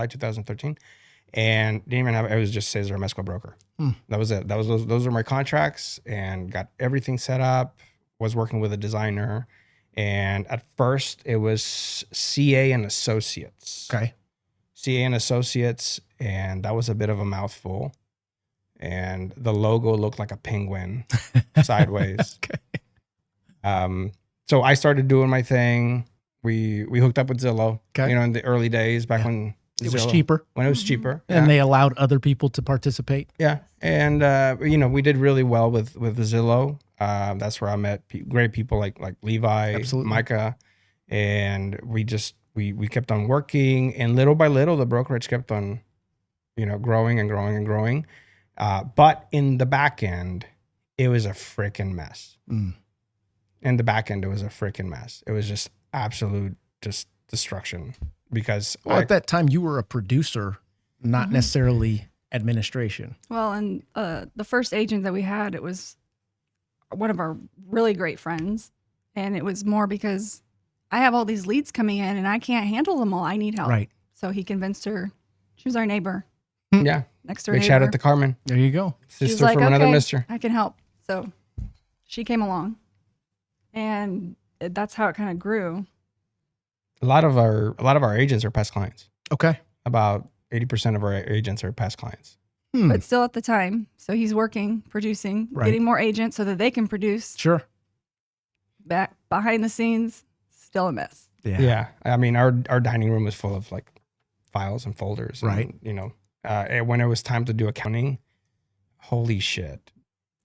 2013. And didn't even have, it was just Cesar and Amezcua broker. That was it. Those were my contracts, and got everything set up, was working with a designer. And at first it was CA and Associates. Okay. CA and Associates, and that was a bit of a mouthful. And the logo looked like a penguin sideways. Okay. So I started doing my thing. We hooked up with Zillow. Okay. In the early days, back when It was Zillow- cheaper. When it was cheaper. And they allowed other people to participate. Yeah. And, we did really well with Zillow. That's where I met great people like Levi, Absolutely. Micah. And we kept on working, and little by little, the brokerage kept on, growing and growing and growing. But in the back end, it was a freaking mess. In the back end, it was a freaking mess. It was just absolute destruction, because At that time, you were a producer, not necessarily administration. Well, and the first agent that we had, it was one of our really great friends. And it was more because I have all these leads coming in and I can't handle them all. I need help. Right. So he convinced her. She was our neighbor. yeah. Next door Big neighbor. shout out to Carmen, There you go. She was sister like, from another "Okay, mister. I can help." So she came along, and that's how it kind of grew. A lot of our agents are past clients. Okay. About 80% of our agents are past clients. But still at the time. So he's working, producing, Right. getting more agents so that they can produce. Sure. Back behind the scenes, still a mess. Yeah. I mean, our dining room was full of like files and folders. And, Right. and when it was time to do accounting, holy shit.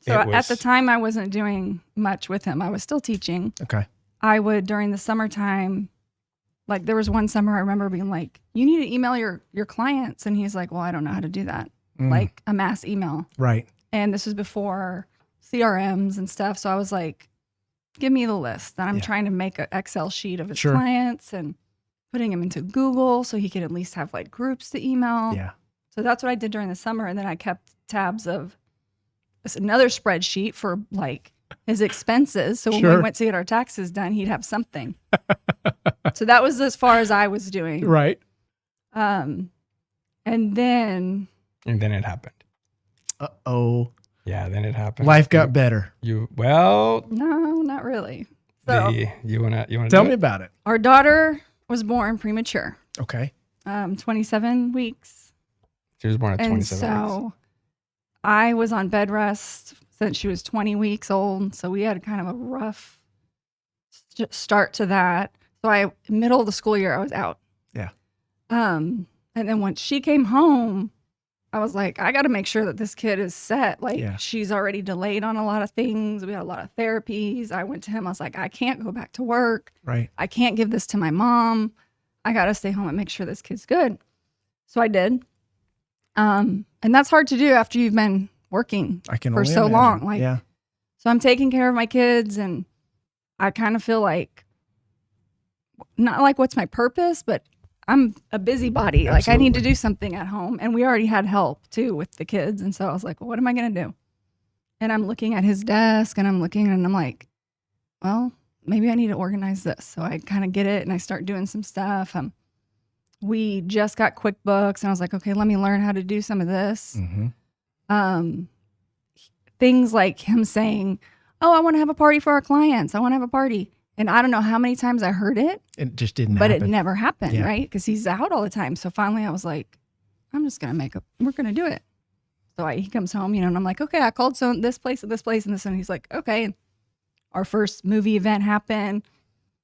So It at the was- time, I wasn't doing much with him. I was still teaching. Okay. I would, during the summertime, like there was one summer I remember being like, "You need to email your clients." And he's like, "Well, I don't know how to do that." Like a mass email. Right. And this was before CRMs and stuff. So I was like, "Give me the list." And I'm Yeah. trying to make an Excel sheet of his Sure. clients and putting them into Google so he could at least have like groups to email. Yeah. So that's what I did during the summer. And then I kept tabs of another spreadsheet for like his expenses. So when Sure. we went to get our taxes done, he'd have something. So that was as far as I was doing. Right. And then it happened. Uh-oh. Yeah, then it happened. Life got better. Well, no, not really. So you wanna Tell do me it? about it. our daughter was born premature, Okay. 27 weeks. She was born at And 27 weeks. so I was on bed rest since she was 20 weeks old. So we had kind of a rough start to that. So middle of the school year, I was out. Yeah. And then when she came home, I was like, I got to make sure that this kid is set. Like Yeah. she's already delayed on a lot of things. We had a lot of therapies. I went to him. I was like, I can't go back to work. Right. I can't give this to my mom. I got to stay home and make sure this kid's good. So I did. And that's hard to do after you've been working I can for only so imagine. long. Like, yeah. so I'm taking care of my kids, and I kind of feel like, not like what's my purpose, but I'm a busybody. Like I need to Absolutely. do something at home. And we already had help too with the kids. And so I was like, well, what am I going to do? And I'm looking at his desk and I'm looking and I'm like, well, maybe I need to organize this. So I kind of get it and I start doing some stuff. We just got QuickBooks and I was like, okay, let me learn how to do some of this. Mm-hmm. Things like him saying, oh, I want to have a party for our clients. I want to have a party. And I don't know how many times I heard it, It just didn't but happen. it never happened, Yeah. right? Because he's out all the time. So finally I was like, I'm just going to we're going to do it. So he comes home, and I'm like, okay, I called this place and this place and this. And he's like, okay. And our first movie event happened.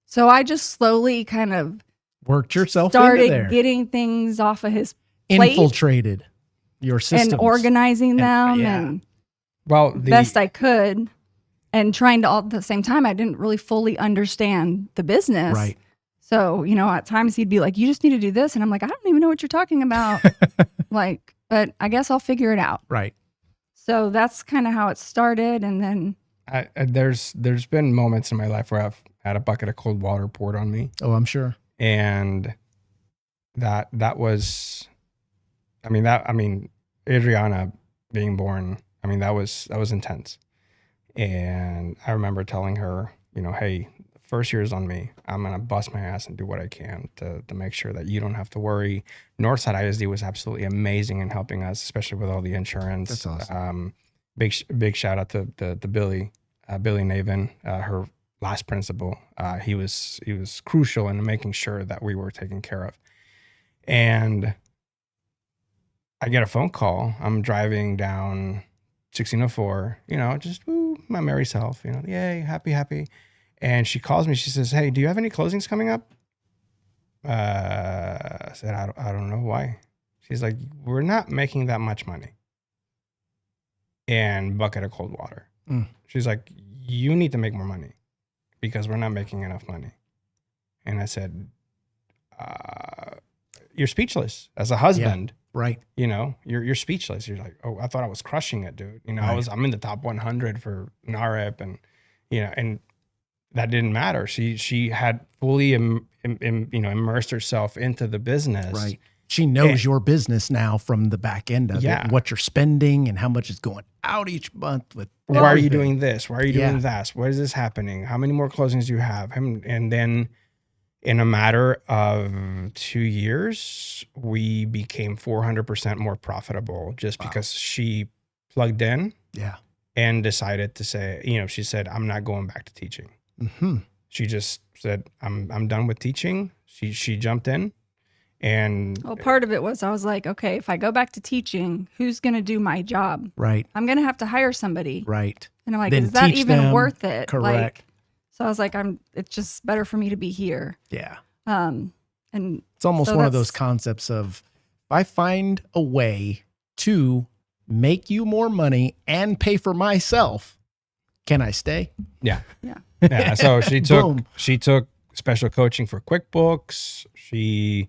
So I just slowly kind of Worked yourself into started there. getting things off of his plate Infiltrated your systems. and organizing them yeah. and Well, best I could. And trying to, all at the same time, I didn't really fully understand the business. Right. So, at times he'd be like, you just need to do this. And I'm like, I don't even know what you're talking about. But I guess I'll figure it out. Right. So that's kind of how it started. And then, there's been moments in my life where I've had a bucket of cold water poured on me, Oh, I'm sure. and that was, Adriana being born. That was intense. And I remember telling her, hey, the first year is on me. I'm going to bust my ass and do what I can to make sure that you don't have to worry. Northside ISD was absolutely amazing in helping us, especially with all the insurance. That's awesome. Big shout out to the Billy Navin, her last principal. He was crucial in making sure that we were taken care of. And I get a phone call. I'm driving down 1604, just my merry self, yay, happy. And she calls me. She says, hey, do you have any closings coming up? I said, I don't know why. She's like, we're not making that much money. And bucket of cold water. She's like, you need to make more money because we're not making enough money. And I said, you're speechless as a husband. Yeah. Right. You're speechless. You're like, oh, I thought I was crushing it, dude. Right. I'm in the top 100 for NAREP, and and that didn't matter. She had fully immersed herself into the business. Right. She knows your business now from the back end of it, and what you're spending and how much is going out each month with. Why are you everything. doing this? Why are you doing that? Why is this happening? How many more closings do you have? And then in a matter of 2 years, we became 400% more profitable just because she plugged in and decided to say, she said, I'm not going back to teaching. Mm-hmm. She just said, I'm done with teaching. She jumped in. And part of it was, I was like, okay, if I go back to teaching, who's going to do my job? Right. I'm going to have to hire somebody. Right. And I'm like, Then is that teach even them. worth it? Correct. So I was like, it's just better for me to be here. Yeah. And it's almost so one of those that's- concepts of, if I find a way to make you more money and pay for myself, can I stay? Yeah. Yeah. Yeah. So she Boom. took special coaching for QuickBooks. She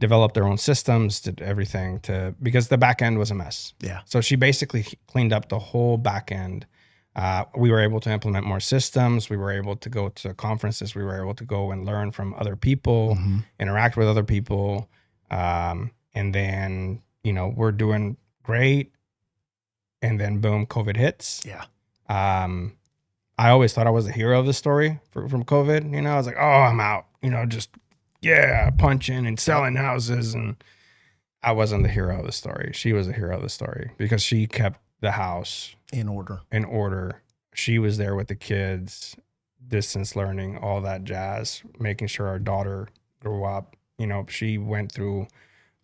developed their own systems, did everything because the back end was a mess. Yeah. So she basically cleaned up the whole back end. We were able to implement more systems. We were able to go to conferences. We were able to go and learn from other people, interact with other people. And then, we're doing great. And then boom, COVID hits. Yeah. I always thought I was the hero of the story from COVID. I was like, oh, I'm out, just, punching and selling houses. And I wasn't the hero of the story. She was the hero of the story because she kept the house In order. She was there with the kids, distance learning, all that jazz, making sure our daughter grew up. She went through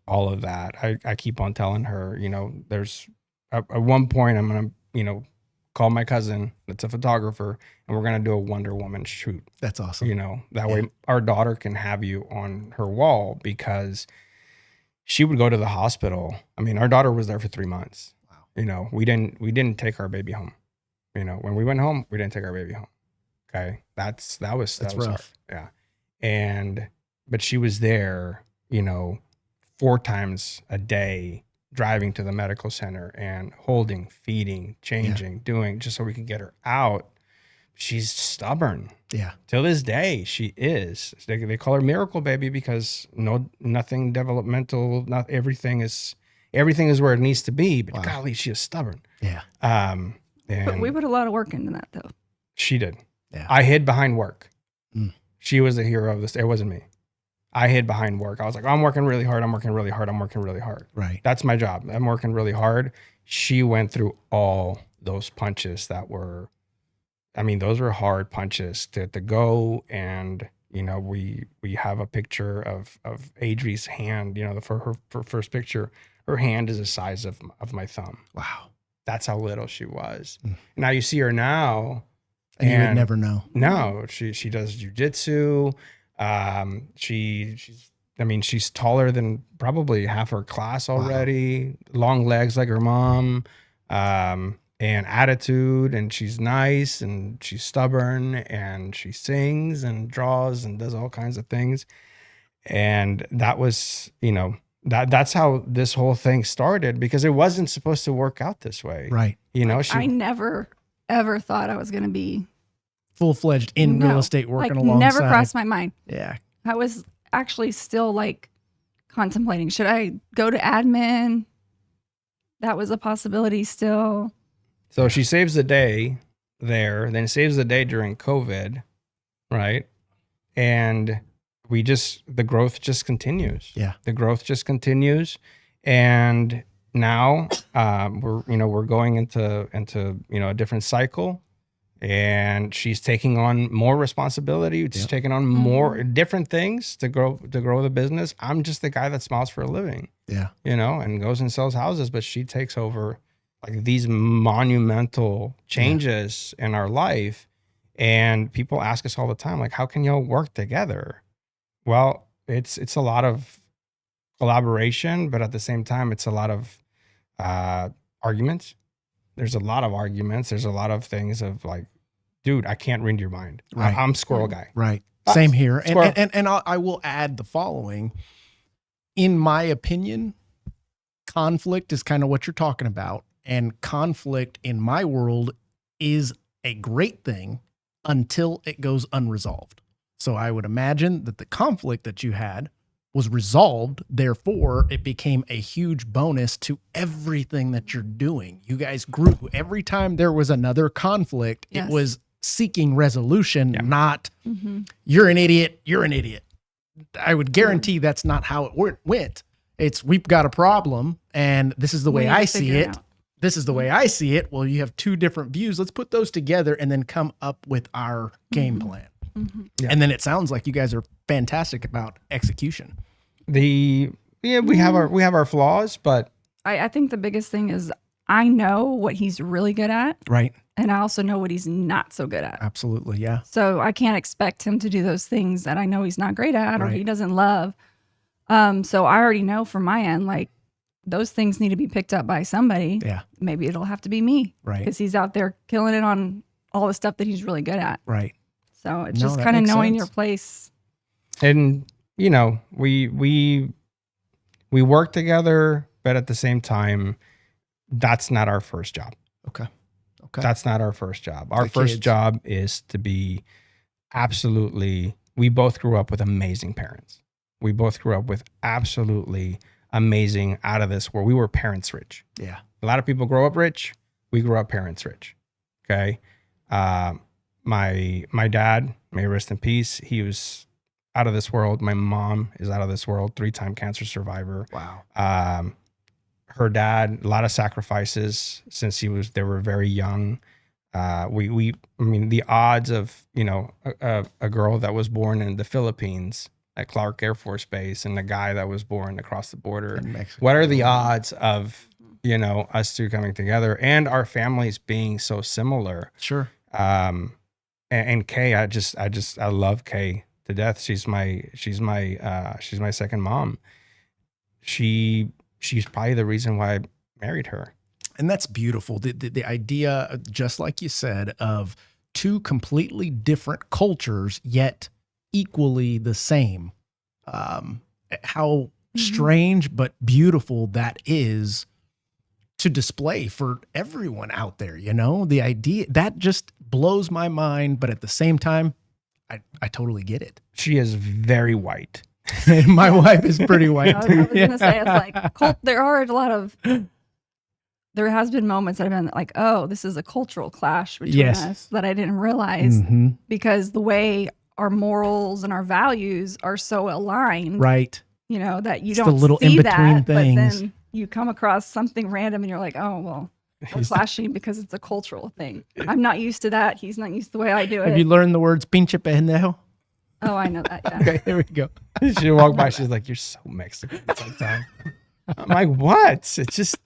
all of that. I keep on telling her, there's at one point I'm going to, call my cousin that's a photographer and we're going to do a Wonder Woman shoot. That's awesome. That way our daughter can have you on her wall because she would go to the hospital. I mean, our daughter was there for 3 months. Wow. We didn't take our baby home. When we went home, we didn't take our baby home. Okay. That was rough. hard. Yeah. But she was there, 4 times a day, driving to the medical center and holding, feeding, changing, doing, just so we could get her out. She's stubborn. Yeah. Till this day, she is. They call her Miracle Baby because nothing developmental, not everything is where it needs to be. But golly, she is stubborn. Yeah. But we put a lot of work into that, though. She did. Yeah. I hid behind work. Mm. She was the hero of this. It wasn't me. I hid behind work. I was like, I'm working really hard. I'm working really hard. I'm working really hard. Right. That's my job. I'm working really hard. She went through all those punches those were hard punches to go. And, we have a picture of Adri's hand, for her first picture, her hand is the size of my thumb. Wow. That's how little she was. Mm. Now you see her now. And you would never know. No, she does jujitsu. She's taller than probably half her class already. Wow. Long legs like her mom, and attitude. And she's nice and she's stubborn and she sings and draws and does all kinds of things. And that was, that's how this whole thing started because it wasn't supposed to work out this way. Right. I never ever thought I was going to be full-fledged in real estate working alongside. Never crossed my mind. Yeah. I was actually still contemplating, should I go to admin? That was a possibility still. So she saves the day there, then saves the day during COVID, right? And the growth just continues. Yeah. The growth just continues. And now we're going into a different cycle. And she's taking on more responsibility. She's taking on more different things to grow the business. I'm just the guy that smiles for a living. Yeah. And goes and sells houses, but she takes over these monumental changes in our life. And people ask us all the time, how can y'all work together? Well, it's a lot of collaboration, but at the same time, it's a lot of arguments. There's a lot of arguments. There's a lot of things of dude, I can't read your mind. Right. I'm squirrel guy. Right. Same here. Squirrel. And I will add the following. In my opinion, conflict is kind of what you're talking about. And conflict in my world is a great thing until it goes unresolved. So I would imagine that the conflict that you had was resolved. Therefore, it became a huge bonus to everything that you're doing. You guys grew. Every time there was another conflict, Yes. It was seeking resolution, not you're an idiot, you're an idiot. I would guarantee that's not how it went. It's we've got a problem and this is the way I see it. This is the way I see it. Well, you have two different views. Let's put those together and then come up with our game plan. Mm-hmm. Yeah. And then it sounds like you guys are fantastic about execution. We have our flaws, but I think the biggest thing is I know what he's really good at. Right. And I also know what he's not so good at. Absolutely. Yeah. So I can't expect him to do those things that I know he's not great at or Right. he doesn't love. So I already know from my end, those things need to be picked up by somebody. Yeah. Maybe it'll have to be me. Right. Because he's out there killing it on all the stuff that he's really good at. Right. So it's No, just that kind of makes knowing sense. your place. and we work together, but at the same time, that's not our first job. Okay. That's not our first job. Our The first kids. job is to be we both grew up with amazing parents. We both grew up with absolutely amazing, out of this world. We were parents rich. Yeah. A lot of people grow up rich. We grew up parents rich. Okay. My dad, may he rest in peace, he was out of this world. My mom is out of this world, 3-time cancer survivor. Wow. Her dad, a lot of sacrifices since they were very young. I mean, the odds of, a girl that was born in the Philippines at Clark Air Force Base and a guy that was born across the border. In Mexico. What are the odds of, us two coming together and our families being so similar? Sure. And Kay, I love Kay to death. She's my second mom. She's probably the reason why I married her. And that's beautiful. The idea, just like you said, of two completely different cultures, yet equally the same. How strange but beautiful that is to display for everyone out there. The idea that just blows my mind, but at the same time, I totally get it. She is very white. My wife is pretty white I was too. going to say, it's like, there are a lot of, there has been moments that have been like, oh, this is a cultural clash between us that I didn't realize because the way our morals and our values are so aligned. Right. That you It's the don't little see in-between that, things. but then you come across something random and you're like, oh, well, we're clashing because it's a cultural thing. I'm not used to that. He's not used to the way I do it. Have you learned the words pinche pendejo? Oh, I know that. Yeah. Okay, here we go. She walked by, she's like, you're so Mexican sometimes. I'm like, what? It's just,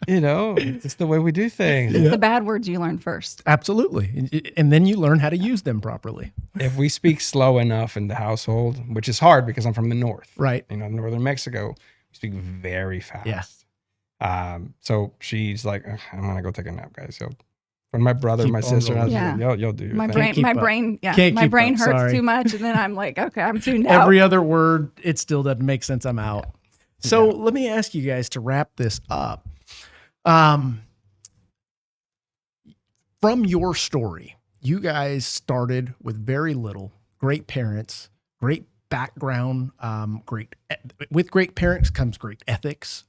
it's just the way we do things. It's the bad words you learn first. Absolutely. And then you learn how to use them properly. If we speak slow enough in the household, which is hard because I'm from the north, Right. northern Mexico, we speak very fast. Yeah. So she's like, I'm going to go take a nap, guys. So when my brother, Keep my on sister, going. I was like, you'll do your My thing. brain, keep my up. brain, yeah, Can't my keep brain up, hurts sorry. too much, and then I'm like, okay, I'm tuned out. Every other word, it still doesn't make sense. I'm out. So let me ask you guys to wrap this up. From your story, you guys started with very little, great parents, great background, with great parents comes great ethics,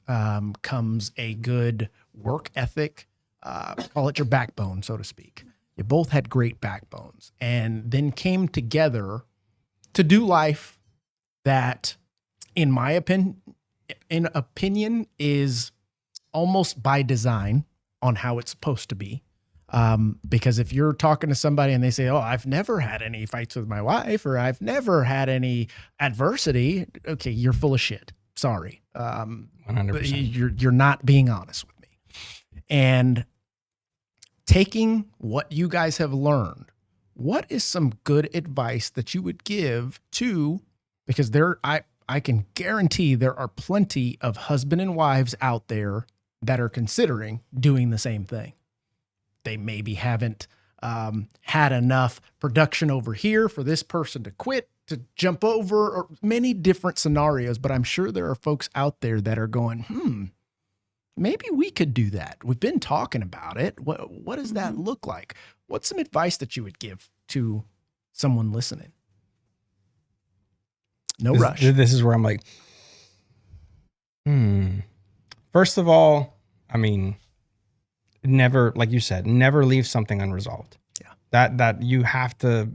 comes a good work ethic, call it your backbone, so to speak. You both had great backbones and then came together to do life that, in my opinion, is almost by design on how it's supposed to be. Because if you're talking to somebody and they say, oh, I've never had any fights with my wife, or I've never had any adversity. Okay. You're full of shit. Sorry. 100%. You're not being honest with me. And taking what you guys have learned, what is some good advice that you would give to, because I can guarantee there are plenty of husband and wives out there that are considering doing the same thing. They maybe haven't had enough production over here for this person to quit, to jump over, or many different scenarios. But I'm sure there are folks out there that are going, maybe we could do that. We've been talking about it. What does that look like? What's some advice that you would give to someone listening? No rush. This is where I'm like, First of all, I mean, never, like you said, never leave something unresolved. Yeah. That you have to,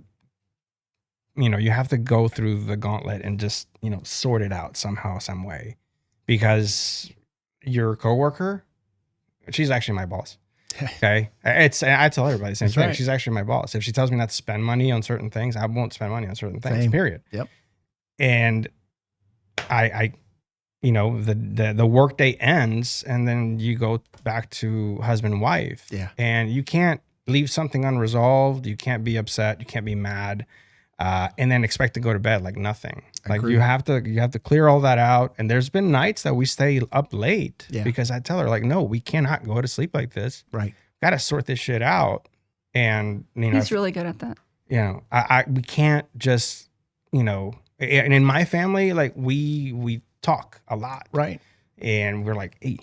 you have to go through the gauntlet and just, sort it out somehow, some way. Because your coworker, she's actually my boss. Okay. I tell everybody the same thing. Right. She's actually my boss. If she tells me not to spend money on certain things, I won't spend money on certain things, Same. Period. Yep. And the work day ends and then you go back to husband and wife. Yeah. And you can't leave something unresolved. You can't be upset. You can't be mad. And then expect to go to bed like nothing. Like you have to clear all that out. And there's been nights that we stay up late because I tell her like, no, we cannot go to sleep like this. Right. Got to sort this shit out. And he's really good at that. We can't just, and in my family, like we talk a lot. Right. And we're like, hey,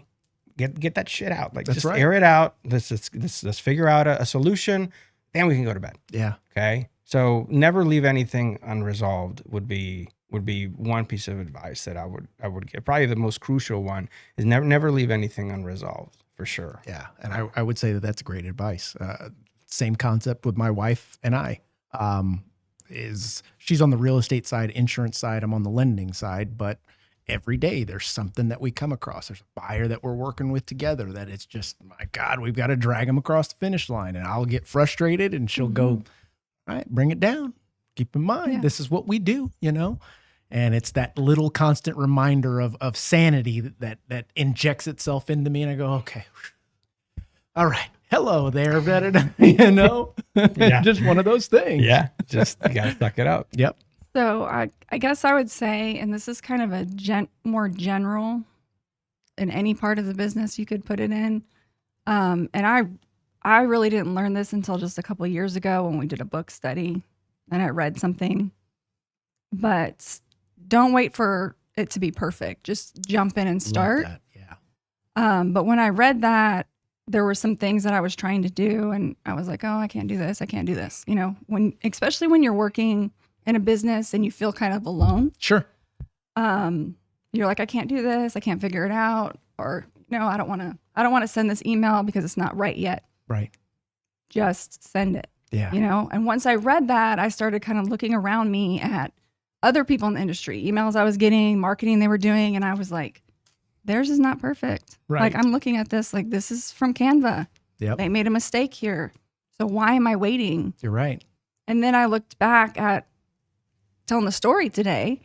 get that shit out. Like, That's just right. air it out. Let's figure out a solution. Then we can go to bed. Yeah. Okay. So never leave anything unresolved would be would be one piece of advice that I would give. Probably the most crucial one is never leave anything unresolved, for sure. Yeah. And I would say that that's great advice. Same concept with my wife and I. She's on the real estate side, insurance side, I'm on the lending side, but every day there's something that we come across. There's a buyer that we're working with together that it's just, my God, we've got to drag them across the finish line, and I'll get frustrated and she'll go, all right, bring it down. Keep in mind, this is what we do, and it's that little constant reminder of sanity that injects itself into me. And I go, okay, all right. Hello there, better, Yeah. Just one of those things. Yeah. Just, you got to suck it up. Yep. So I guess I would say, and this is kind of a more general in any part of the business you could put it in. And I really didn't learn this until just a couple of years ago when we did a book study and I read something. But don't wait for it to be perfect. Just jump in and start. Love that. Yeah. But when I read that, there were some things that I was trying to do, and I was like, oh, I can't do this. I can't do this. Especially when you're working in a business and you feel kind of alone. Sure. You're like, I can't do this. I can't figure it out. Or no, I don't want to send this email because it's not right yet. Right. Just send it. Yeah. And once I read that, I started kind of looking around me at other people in the industry, emails I was getting, marketing they were doing. And I was like, theirs is not perfect. Right. Like, I'm looking at this, like, this is from Canva. Yep. They made a mistake here. So why am I waiting? You're right. And then I looked back at telling the story today,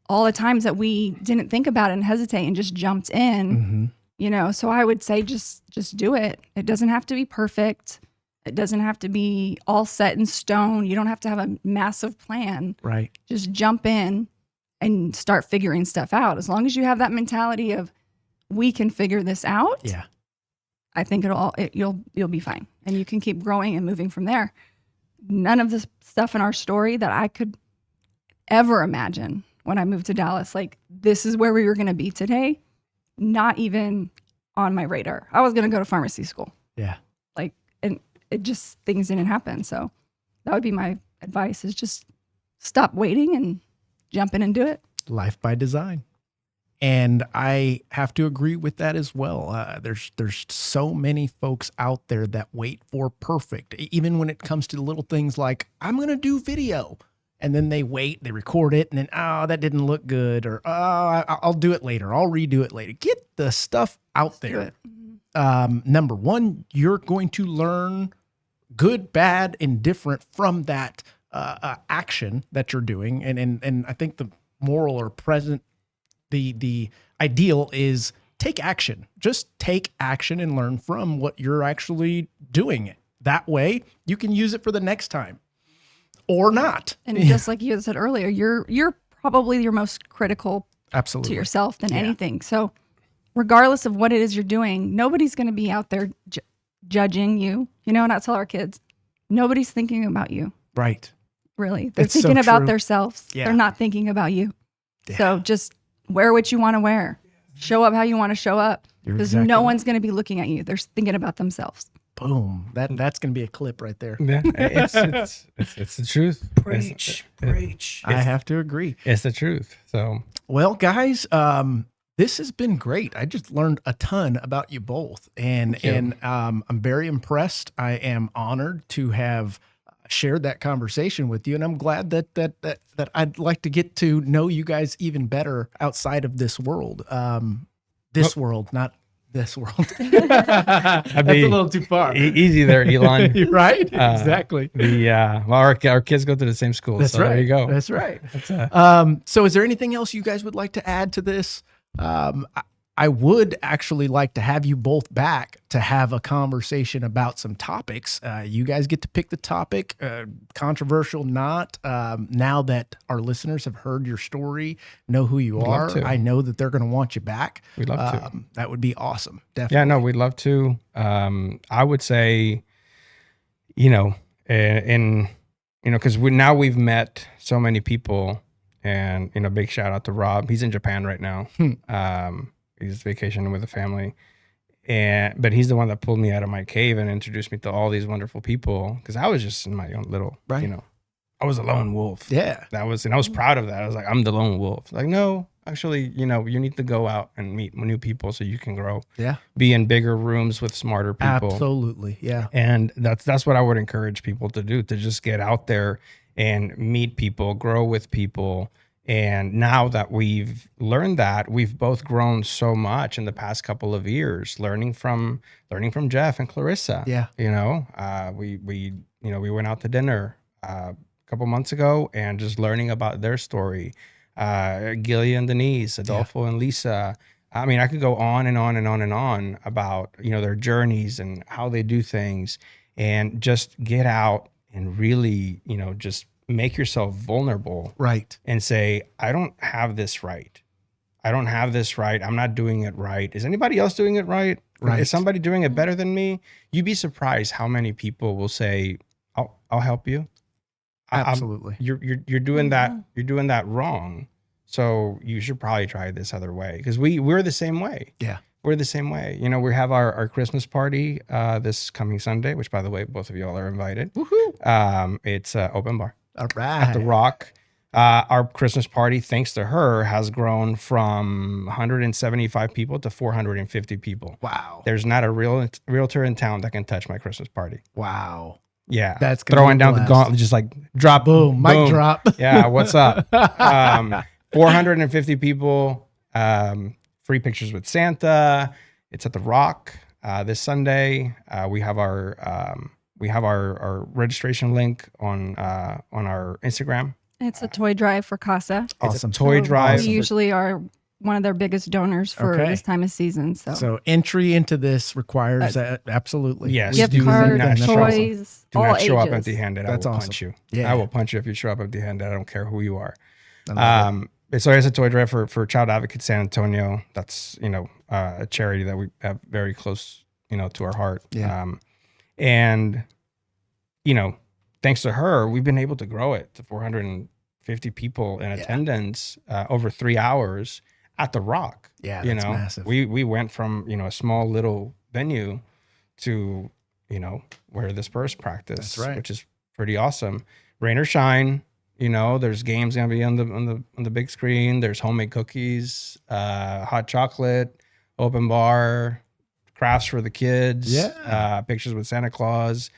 all the times that we didn't think about it and hesitate and just jumped in, so I would say just do it. It doesn't have to be perfect. It doesn't have to be all set in stone. You don't have to have a massive plan. Right. Just jump in and start figuring stuff out. As long as you have that mentality of, we can figure this out. Yeah. I think you'll be fine, and you can keep growing and moving from there. None of the stuff in our story that I could ever imagine when I moved to Dallas, like, this is where we were going to be today, not even on my radar. I was going to go to pharmacy school. Yeah. And it just, things didn't happen. So that would be my advice, is just stop waiting and jump in and do it. Life by design. And I have to agree with that as well. There's so many folks out there that wait for perfect, even when it comes to little things like, I'm going to do video. And then they wait, they record it, and then, oh, that didn't look good. Or, oh, I'll do it later. I'll redo it later. Get the stuff out there. Number one, you're going to learn good, bad, and different from that action that you're doing. And I think the moral or present, the ideal is take action. Just take action and learn from what you're actually doing. That way you can use it for the next time or not. And just like you said earlier, you're probably your most critical Absolutely. to yourself than anything. So regardless of what it is you're doing, nobody's going to be out there judging you. And I tell our kids, nobody's thinking about you. Right. Really. They're It's so thinking about true. themselves. Yeah. They're not thinking about you. Yeah. So just wear what you want to wear. Show up how you want to show up. You're Because exactly no right. one's going to be looking at you. They're thinking about themselves. Boom. That's going to be a clip right there. Yeah. It's the truth. Preach. I have to agree. It's the truth. So, Well, guys, this has been great. I just learned a ton about you both, and I'm very impressed. I am honored to have shared that conversation with you, and I'm glad that I'd like to get to know you guys even better outside of this world. World, not this world. That's a little too far. Easy there, Elon. You're right? Exactly. Our kids go to the same school. That's so right. There you go. That's right. That's So is there anything else you guys would like to add to this? I would actually like to have you both back to have a conversation about some topics. You guys get to pick the topic, controversial, not. Now that our listeners have heard your story, know who you are, I know that they're going to want you back. We'd love to. That would be awesome. Definitely. Yeah, no, we'd love to. I would say, because we've met so many people, and big shout out to Rob. He's in Japan right now. He's vacationing with the family, but he's the one that pulled me out of my cave and introduced me to all these wonderful people, because I was just in my own little, I was a lone wolf. Yeah. And I was proud of that. I was like, I'm the lone wolf. Like, no, actually, you need to go out and meet new people so you can grow. Yeah. Be in bigger rooms with smarter people. Absolutely. Yeah. And that's what I would encourage people to do, to just get out there and meet people, grow with people. And now that we've learned that, we've both grown so much in the past couple of years, learning from Jeff and Clarissa. Yeah. We went out to dinner a couple months ago and just learning about their story. Gilly and Denise, Adolfo and Lisa. I mean, I could go on and on and on and on about, their journeys and how they do things, and just get out and really, just make yourself vulnerable. Right. And say, I don't have this right. I'm not doing it right. Is anybody else doing it right? Right. Is somebody doing it better than me? You'd be surprised how many people will say, I'll help you. Absolutely. You're doing that. You're doing that wrong. So you should probably try this other way, because we're the same way. Yeah. We're the same way. We have our Christmas party this coming Sunday, which, by the way, both of y'all are invited. Woohoo. It's open bar All right. at the Rock. Our Christmas party, thanks to her, has grown from 175 people to 450 people. Wow. There's not a realtor in town that can touch my Christmas party. Wow. Yeah. That's gonna throwing be a down the blast. gauntlet, just like drop, Boom. Mic drop. Yeah. What's up? 450 people, free pictures with Santa. It's at the Rock this Sunday. We have our registration link on our Instagram. It's a toy drive for Casa. Awesome. It's a toy drive. We usually are one of their biggest donors for Okay. this time of season. So entry into this requires that. Absolutely. Yes. gift do cards, not show up. toys, Do all not show up ages. empty-handed. That's I will awesome. punch you. Yeah. I will punch you if you show up empty-handed. I don't care who you are. I love it. So it's a toy drive for Child Advocate San Antonio. That's, a charity that we have very close, to our heart. Yeah. And, thanks to her, we've been able to grow it to 450 people in attendance over 3 hours at the Rock. Yeah, that's massive. We went from, a small little venue to, where the Spurs practice. That's right. Which is pretty awesome. Rain or shine, there's games gonna be on the big screen. There's homemade cookies, hot chocolate, open bar, crafts for the kids. Yeah. Pictures with Santa Claus.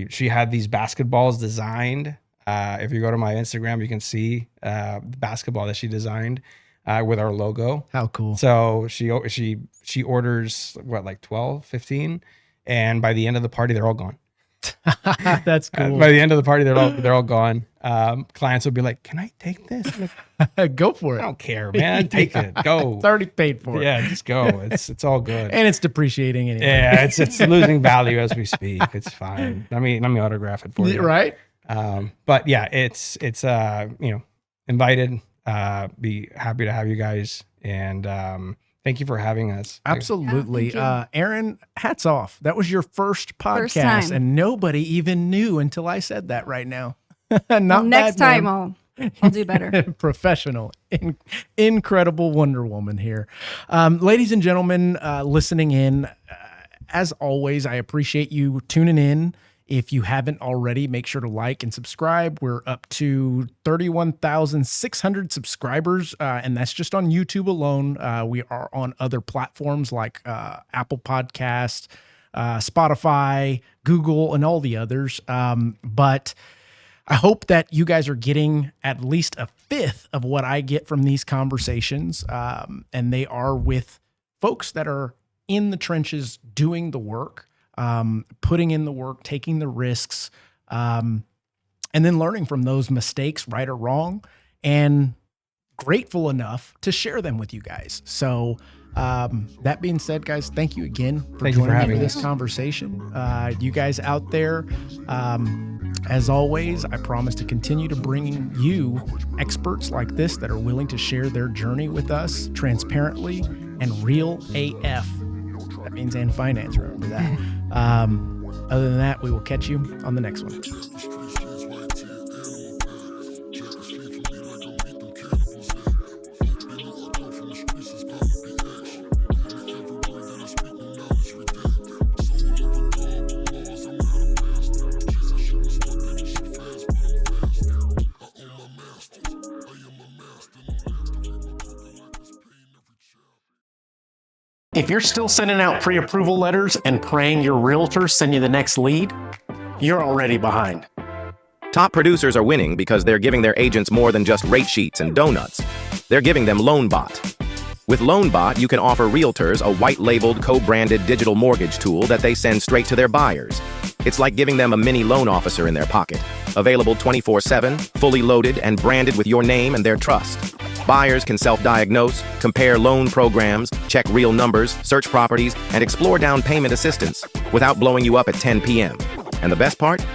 She had these basketballs designed. If you go to my Instagram, you can see the basketball that she designed with our logo. How cool. So she orders like 12, 15, and by the end of the party, they're all gone. That's cool. By the end of the party, they're all gone. Clients will be like, "Can I take this?" I'm like, Go for I it. don't care, man. Take it. Go. It's already paid for. Yeah, just go. It's all good. And it's depreciating anyway. Yeah, it's losing value as we speak. It's fine. Let me autograph it for you. Right? But yeah, it's invited. Be happy to have you guys, and thank you for having us. Absolutely. Yeah, thank Erin, hats off. That was your first podcast, First time. and nobody even knew until I said that right now. Not Well, next bad, time man. I'll do better. Professional, incredible Wonder Woman here. Ladies and gentlemen, listening in, as always, I appreciate you tuning in. If you haven't already, make sure to like and subscribe. We're up to 31,600 subscribers, and that's just on YouTube alone. We are on other platforms like Apple Podcasts, Spotify, Google, and all the others. But I hope that you guys are getting at least a fifth of what I get from these conversations, and they are with folks that are in the trenches doing the work. Putting in the work, taking the risks, and then learning from those mistakes, right or wrong, and grateful enough to share them with you guys. So that being said, guys, thank you again for Thank you for joining me having for this us. conversation. You guys out there, as always, I promise to continue to bring you experts like this that are willing to share their journey with us transparently and real AF. That means and finance, remember that. Other than that, we will catch you on the next one. If you're still sending out pre-approval letters and praying your realtor send you the next lead, you're already behind. Top producers are winning because they're giving their agents more than just rate sheets and donuts. They're giving them LoanBot. With LoanBot, you can offer realtors a white-labeled, co-branded digital mortgage tool that they send straight to their buyers. It's like giving them a mini loan officer in their pocket, available 24/7, fully loaded, and branded with your name and their trust. Buyers can self-diagnose, compare loan programs, check real numbers, search properties, and explore down payment assistance without blowing you up at 10 p.m. And the best part?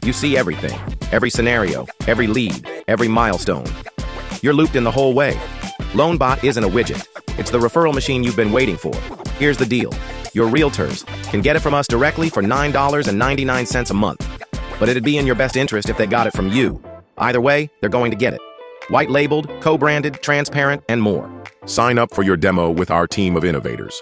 You see everything, every scenario, every lead, every milestone. You're looped in the whole way. LoanBot isn't a widget. It's the referral machine you've been waiting for. Here's the deal. Your realtors can get it from us directly for $9.99 a month. But it'd be in your best interest if they got it from you. Either way, they're going to get it. White-labeled, co-branded, transparent, and more. Sign up for your demo with our team of innovators.